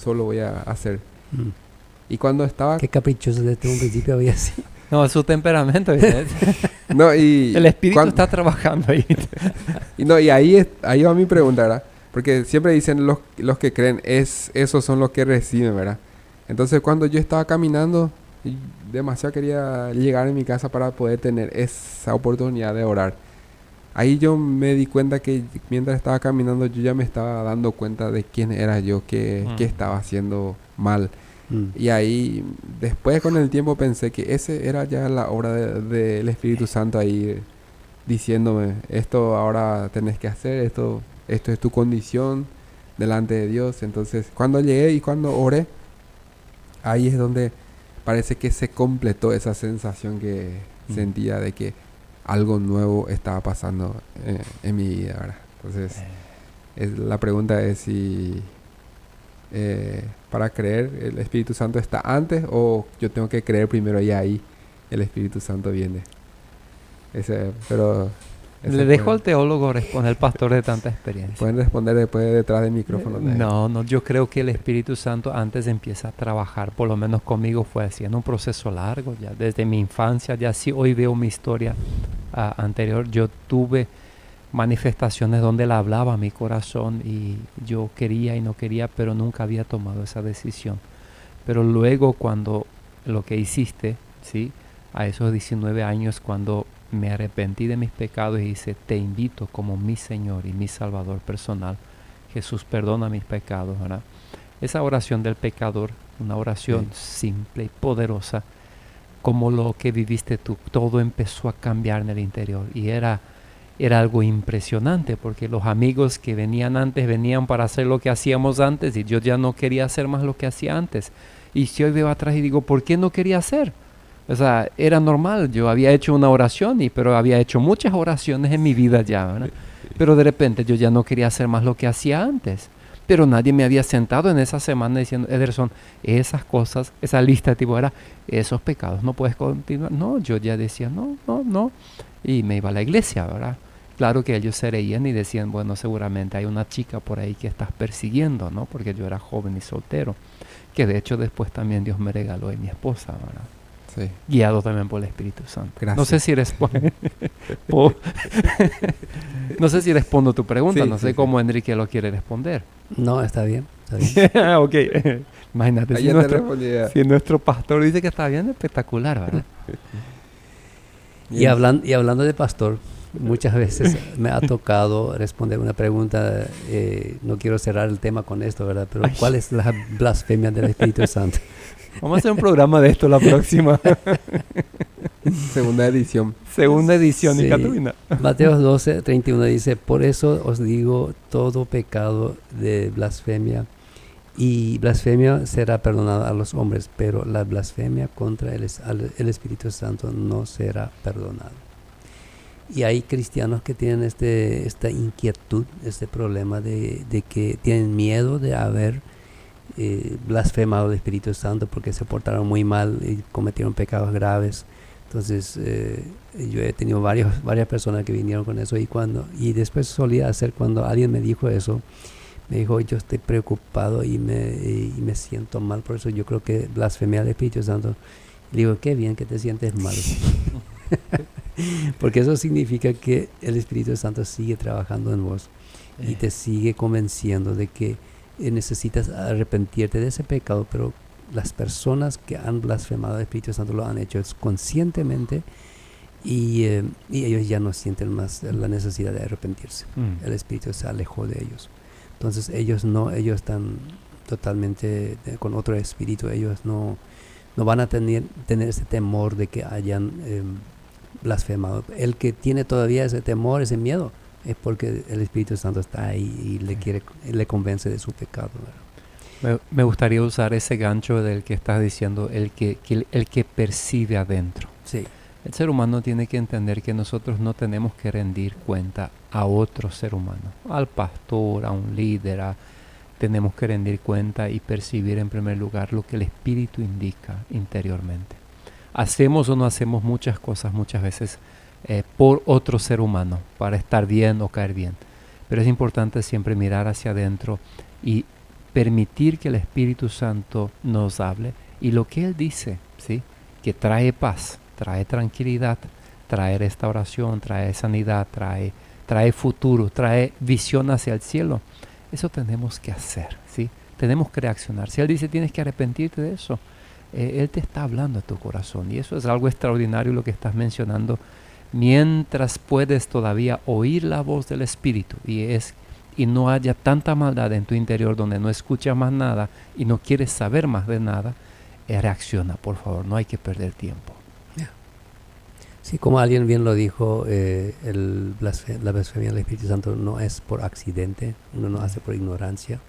Speaker 3: solo voy a hacer. Y cuando estaba...
Speaker 2: Qué caprichoso desde un principio había sido.
Speaker 1: No, es su temperamento.
Speaker 3: No, y
Speaker 1: el Espíritu está trabajando ahí.
Speaker 3: Y ahí va mi pregunta, ¿verdad? Porque siempre dicen los que creen, esos son los que reciben, ¿verdad? Entonces cuando yo estaba caminando, demasiado quería llegar a mi casa para poder tener esa oportunidad de orar. Ahí yo me di cuenta que mientras estaba caminando yo ya me estaba dando cuenta de quién era yo, qué estaba haciendo mal. Y ahí después con el tiempo pensé que ese era ya la obra del Espíritu Santo ahí diciéndome, esto ahora tenés que hacer, esto es tu condición delante de Dios. Entonces cuando llegué y cuando oré, ahí es donde parece que se completó esa sensación que sentía de que algo nuevo estaba pasando en mi vida, ¿verdad? Entonces la pregunta es si para creer el Espíritu Santo está antes o yo tengo que creer primero y ahí el Espíritu Santo viene.
Speaker 1: Le dejo al teólogo responder, el pastor de tanta experiencia.
Speaker 3: Pueden responder después detrás del micrófono.
Speaker 1: No, yo creo que el Espíritu Santo antes empieza a trabajar, por lo menos conmigo fue así, en un proceso largo, ya desde mi infancia, ya si hoy veo mi historia anterior, yo tuve manifestaciones donde Él hablaba a mi corazón y yo quería y no quería, pero nunca había tomado esa decisión. Pero luego cuando lo que hiciste, ¿sí? A esos 19 años, cuando me arrepentí de mis pecados y dice, te invito como mi Señor y mi Salvador personal, Jesús perdona mis pecados, ¿verdad? Esa oración del pecador, una oración simple y poderosa, como lo que viviste tú, todo empezó a cambiar en el interior y era algo impresionante porque los amigos que venían antes venían para hacer lo que hacíamos antes y yo ya no quería hacer más lo que hacía antes. Y si hoy veo atrás y digo, ¿por qué no quería hacer? O sea, era normal, yo había hecho una oración, pero había hecho muchas oraciones en mi vida ya, ¿verdad? Pero de repente yo ya no quería hacer más lo que hacía antes. Pero nadie me había sentado en esa semana diciendo, Ederson, esas cosas, esa lista tipo era, esos pecados no puedes continuar. No, yo ya decía, no. Y me iba a la iglesia, ¿verdad? Claro que ellos se reían y decían, bueno, seguramente hay una chica por ahí que estás persiguiendo, ¿no? Porque yo era joven y soltero. Que de hecho después también Dios me regaló a mi esposa, ¿verdad?
Speaker 3: Sí.
Speaker 1: Guiado también por el Espíritu Santo.
Speaker 3: Gracias.
Speaker 1: No sé si no sé si respondo tu pregunta, no sé cómo Enrique lo quiere responder.
Speaker 2: No, está bien.
Speaker 1: Ok, imagínate si nuestro pastor dice que está bien, espectacular, ¿verdad?
Speaker 2: Y hablando de pastor, muchas veces me ha tocado responder una pregunta, no quiero cerrar el tema con esto, ¿verdad? Pero ¿cuál es la blasfemia del Espíritu Santo?
Speaker 1: Vamos a hacer un programa de esto la próxima.
Speaker 3: Segunda edición.
Speaker 1: Segunda edición,
Speaker 2: Sí.
Speaker 1: y Catalina.
Speaker 2: Mateo 12, 31 dice, por eso os digo, todo pecado de blasfemia y blasfemia será perdonada a los hombres, pero la blasfemia contra el Espíritu Santo no será perdonada. Y hay cristianos que tienen esta inquietud, este problema de que tienen miedo de haber blasfemado al Espíritu Santo porque se portaron muy mal y cometieron pecados graves. Entonces yo he tenido varias personas que vinieron con eso y después solía hacer cuando alguien me dijo eso, me dijo yo estoy preocupado y me siento mal, por eso yo creo que blasfemia al Espíritu Santo. Y digo, qué bien que te sientes mal. Porque eso significa que el Espíritu Santo sigue trabajando en vos y te sigue convenciendo de que necesitas arrepentirte de ese pecado, pero las personas que han blasfemado al Espíritu Santo lo han hecho conscientemente y ellos ya no sienten más la necesidad de arrepentirse. El Espíritu se alejó de ellos. Entonces ellos están totalmente con otro espíritu. Ellos no van a tener ese temor de que hayan blasfemado. El que tiene todavía ese temor, ese miedo, es porque el Espíritu Santo está ahí y le convence de su pecado, ¿verdad?
Speaker 1: Me gustaría usar ese gancho del que estás diciendo, el que percibe adentro.
Speaker 2: Sí.
Speaker 1: El ser humano tiene que entender que nosotros no tenemos que rendir cuenta a otro ser humano, al pastor, a un líder. Tenemos que rendir cuenta y percibir en primer lugar lo que el Espíritu indica interiormente. Hacemos o no hacemos muchas cosas muchas veces por otro ser humano, para estar bien o caer bien. Pero es importante siempre mirar hacia adentro y permitir que el Espíritu Santo nos hable. Y lo que Él dice, ¿sí?, que trae paz, trae tranquilidad, trae restauración, trae sanidad, trae futuro, trae visión hacia el cielo. Eso tenemos que hacer, ¿sí? Tenemos que reaccionar. Si Él dice tienes que arrepentirte de eso, Él te está hablando a tu corazón. Y eso es algo extraordinario lo que estás mencionando. Mientras puedes todavía oír la voz del Espíritu y no haya tanta maldad en tu interior donde no escuchas más nada y no quieres saber más de nada, reacciona, por favor. No hay que perder tiempo.
Speaker 2: Sí, como alguien bien lo dijo, la blasfemia del Espíritu Santo no es por accidente, uno no hace por ignorancia,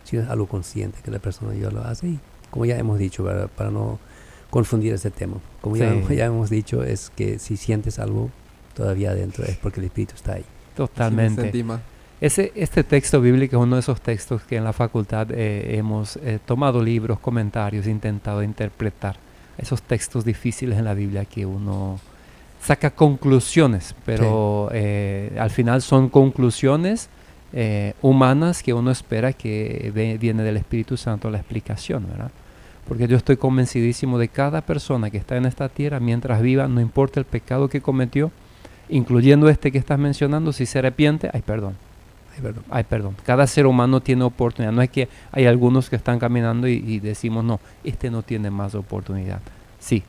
Speaker 2: sino es algo consciente que la persona ya lo hace. Y como ya hemos dicho, ¿verdad?, para no confundir ese tema, como ya hemos dicho, es que si sientes algo todavía adentro es porque el Espíritu está ahí.
Speaker 1: Totalmente. Este texto bíblico es uno de esos textos que en la facultad hemos tomado libros, comentarios, intentado interpretar. Esos textos difíciles en la Biblia que uno saca conclusiones, pero al final son conclusiones humanas que uno espera que viene del Espíritu Santo la explicación, ¿verdad? Porque yo estoy convencidísimo de cada persona que está en esta tierra, mientras viva, no importa el pecado que cometió, incluyendo este que estás mencionando, si se arrepiente, hay perdón. Hay perdón. Cada ser humano tiene oportunidad. No es que hay algunos que están caminando y decimos, no, este no tiene más oportunidad. Sí,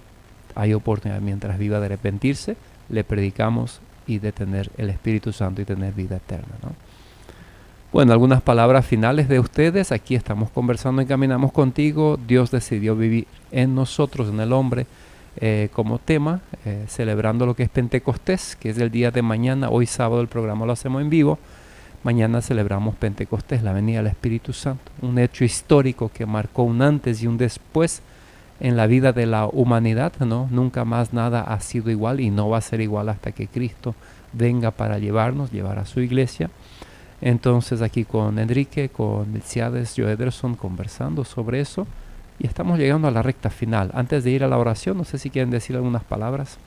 Speaker 1: hay oportunidad. Mientras viva de arrepentirse, le predicamos y de tener el Espíritu Santo y tener vida eterna, ¿no? Bueno, algunas palabras finales de ustedes. Aquí estamos conversando y caminamos contigo. Dios decidió vivir en nosotros, en el hombre, como tema, celebrando lo que es Pentecostés, que es el día de mañana. Hoy sábado el programa lo hacemos en vivo. Mañana celebramos Pentecostés, la venida del Espíritu Santo. Un hecho histórico que marcó un antes y un después en la vida de la humanidad, ¿no? Nunca más nada ha sido igual y no va a ser igual hasta que Cristo venga para llevar a su iglesia. Entonces aquí con Enrique, con Milciades, yo Ederson, conversando sobre eso y estamos llegando a la recta final. Antes de ir a la oración, no sé si quieren decir algunas palabras.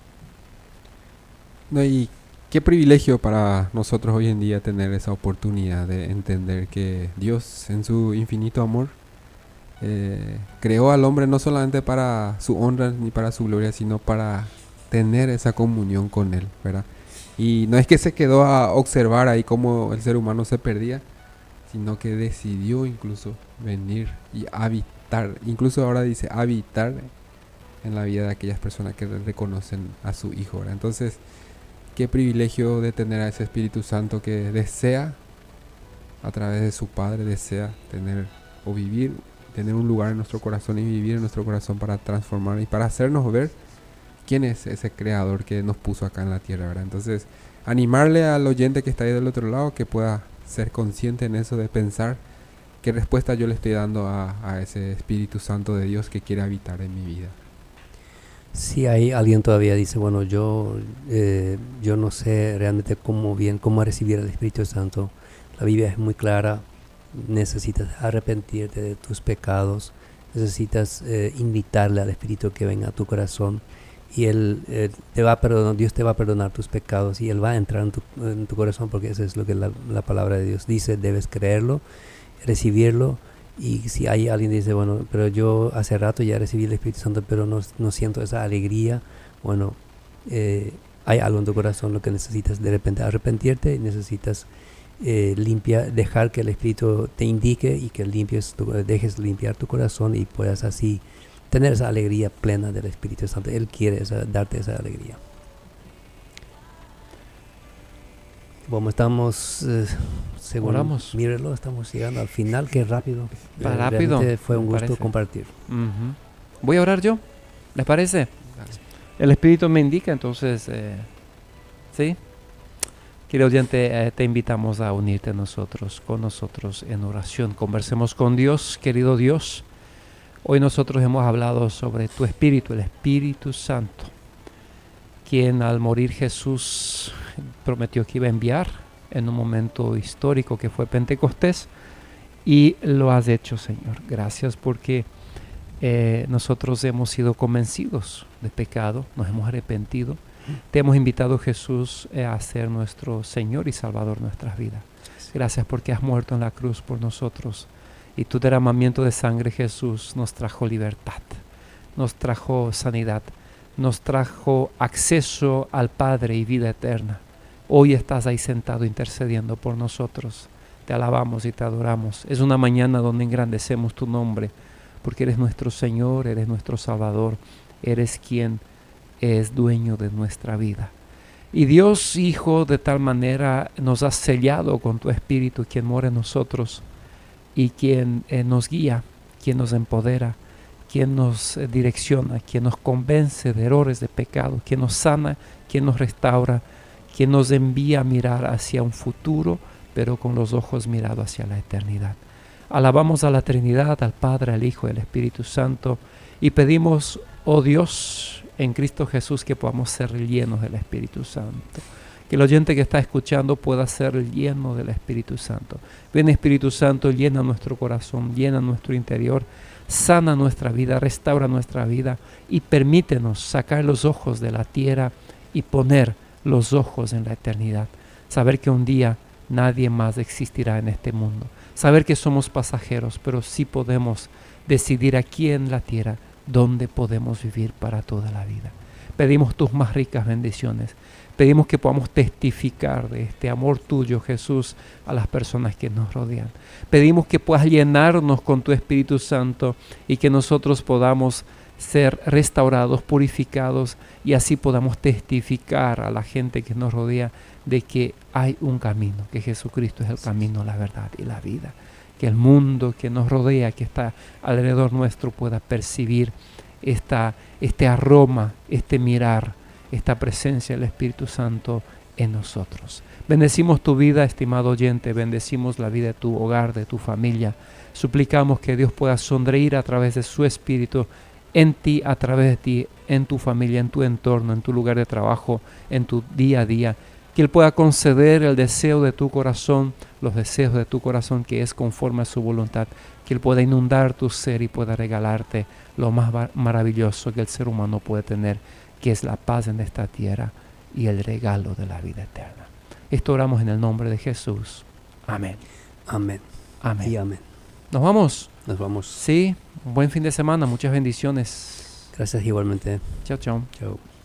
Speaker 3: No, y qué privilegio para nosotros hoy en día tener esa oportunidad de entender que Dios en su infinito amor creó al hombre no solamente para su honra ni para su gloria, sino para tener esa comunión con Él, ¿verdad? Y no es que se quedó a observar ahí cómo el ser humano se perdía, sino que decidió incluso venir y habitar, incluso ahora dice habitar en la vida de aquellas personas que reconocen a su Hijo, ¿verdad? Entonces, qué privilegio de tener a ese Espíritu Santo que desea, a través de su Padre, desea tener o vivir, tener un lugar en nuestro corazón y vivir en nuestro corazón para transformar y para hacernos ver quién es ese creador que nos puso acá en la tierra, ¿verdad? Entonces, animarle al oyente que está ahí del otro lado que pueda ser consciente en eso, de pensar qué respuesta yo le estoy dando a ese Espíritu Santo de Dios que quiere habitar en mi vida.
Speaker 2: Si hay alguien todavía dice, bueno, yo no sé realmente cómo recibir el Espíritu Santo. La Biblia es muy clara. Necesitas arrepentirte de tus pecados. Necesitas invitarle al Espíritu que venga a tu corazón. Y Él te va a perdonar, Dios te va a perdonar tus pecados y Él va a entrar en tu corazón, porque eso es lo que la palabra de Dios dice. Debes creerlo, recibirlo. Y si hay alguien que dice, bueno, pero yo hace rato ya recibí el Espíritu Santo, pero no siento esa alegría, bueno, hay algo en tu corazón, lo que necesitas de repente arrepentirte, y necesitas dejar que el Espíritu te indique y que dejes limpiar tu corazón y puedas así tener esa alegría plena del Espíritu Santo. Él quiere darte esa alegría. Como estamos, según mírelo, estamos llegando al final. Qué rápido.
Speaker 1: Rápido.
Speaker 2: Realmente fue un gusto compartir.
Speaker 1: Voy a orar yo, ¿les parece? El Espíritu me indica, entonces, ¿sí? Querido oyente, te invitamos a unirte con nosotros en oración. Conversemos con Dios, querido Dios. Hoy nosotros hemos hablado sobre tu Espíritu, el Espíritu Santo, quien al morir Jesús prometió que iba a enviar en un momento histórico que fue Pentecostés, y lo has hecho, Señor. Gracias porque nosotros hemos sido convencidos de pecado, nos hemos arrepentido. Te hemos invitado, Jesús, a ser nuestro Señor y Salvador de nuestras vidas. Gracias porque has muerto en la cruz por nosotros, y tu derramamiento de sangre, Jesús, nos trajo libertad, nos trajo sanidad, nos trajo acceso al Padre y vida eterna. Hoy estás ahí sentado intercediendo por nosotros. Te alabamos y te adoramos. Es una mañana donde engrandecemos tu nombre, porque eres nuestro Señor, eres nuestro Salvador, eres quien es dueño de nuestra vida. Y Dios, Hijo, de tal manera nos has sellado con tu Espíritu, quien mora en nosotros y quien nos guía, quien nos empodera, quien nos direcciona, quien nos convence de errores, de pecados, quien nos sana, quien nos restaura, quien nos envía a mirar hacia un futuro, pero con los ojos mirados hacia la eternidad. Alabamos a la Trinidad, al Padre, al Hijo y al Espíritu Santo, y pedimos, oh Dios, en Cristo Jesús, que podamos ser llenos del Espíritu Santo. Que el oyente que está escuchando pueda ser lleno del Espíritu Santo. Ven, Espíritu Santo, llena nuestro corazón, llena nuestro interior, sana nuestra vida, restaura nuestra vida y permítenos sacar los ojos de la tierra y poner los ojos en la eternidad. Saber que un día nadie más existirá en este mundo. Saber que somos pasajeros, pero sí podemos decidir aquí en la tierra dónde podemos vivir para toda la vida. Pedimos tus más ricas bendiciones. Pedimos que podamos testificar de este amor tuyo, Jesús, a las personas que nos rodean. Pedimos que puedas llenarnos con tu Espíritu Santo y que nosotros podamos ser restaurados, purificados, y así podamos testificar a la gente que nos rodea de que hay un camino, que Jesucristo es el camino, la verdad y la vida. Que el mundo que nos rodea, que está alrededor nuestro, pueda percibir este aroma, este mirar, esta presencia del Espíritu Santo en nosotros. Bendecimos tu vida, estimado oyente, bendecimos la vida de tu hogar, de tu familia. Suplicamos que Dios pueda sonreír a través de su Espíritu en ti, a través de ti, en tu familia, en tu entorno, en tu lugar de trabajo, en tu día a día. Que Él pueda conceder el deseo de tu corazón, los deseos de tu corazón, que es conforme a su voluntad. Que Él pueda inundar tu ser y pueda regalarte lo más maravilloso que el ser humano puede tener, que es la paz en esta tierra y el regalo de la vida eterna. Esto oramos en el nombre de Jesús. Amén.
Speaker 2: Amén.
Speaker 1: Amén.
Speaker 2: Y amén.
Speaker 1: ¿Nos vamos?
Speaker 2: Nos vamos.
Speaker 1: Sí, un buen fin de semana, muchas bendiciones.
Speaker 2: Gracias igualmente.
Speaker 1: Chao, chao.
Speaker 2: Chao.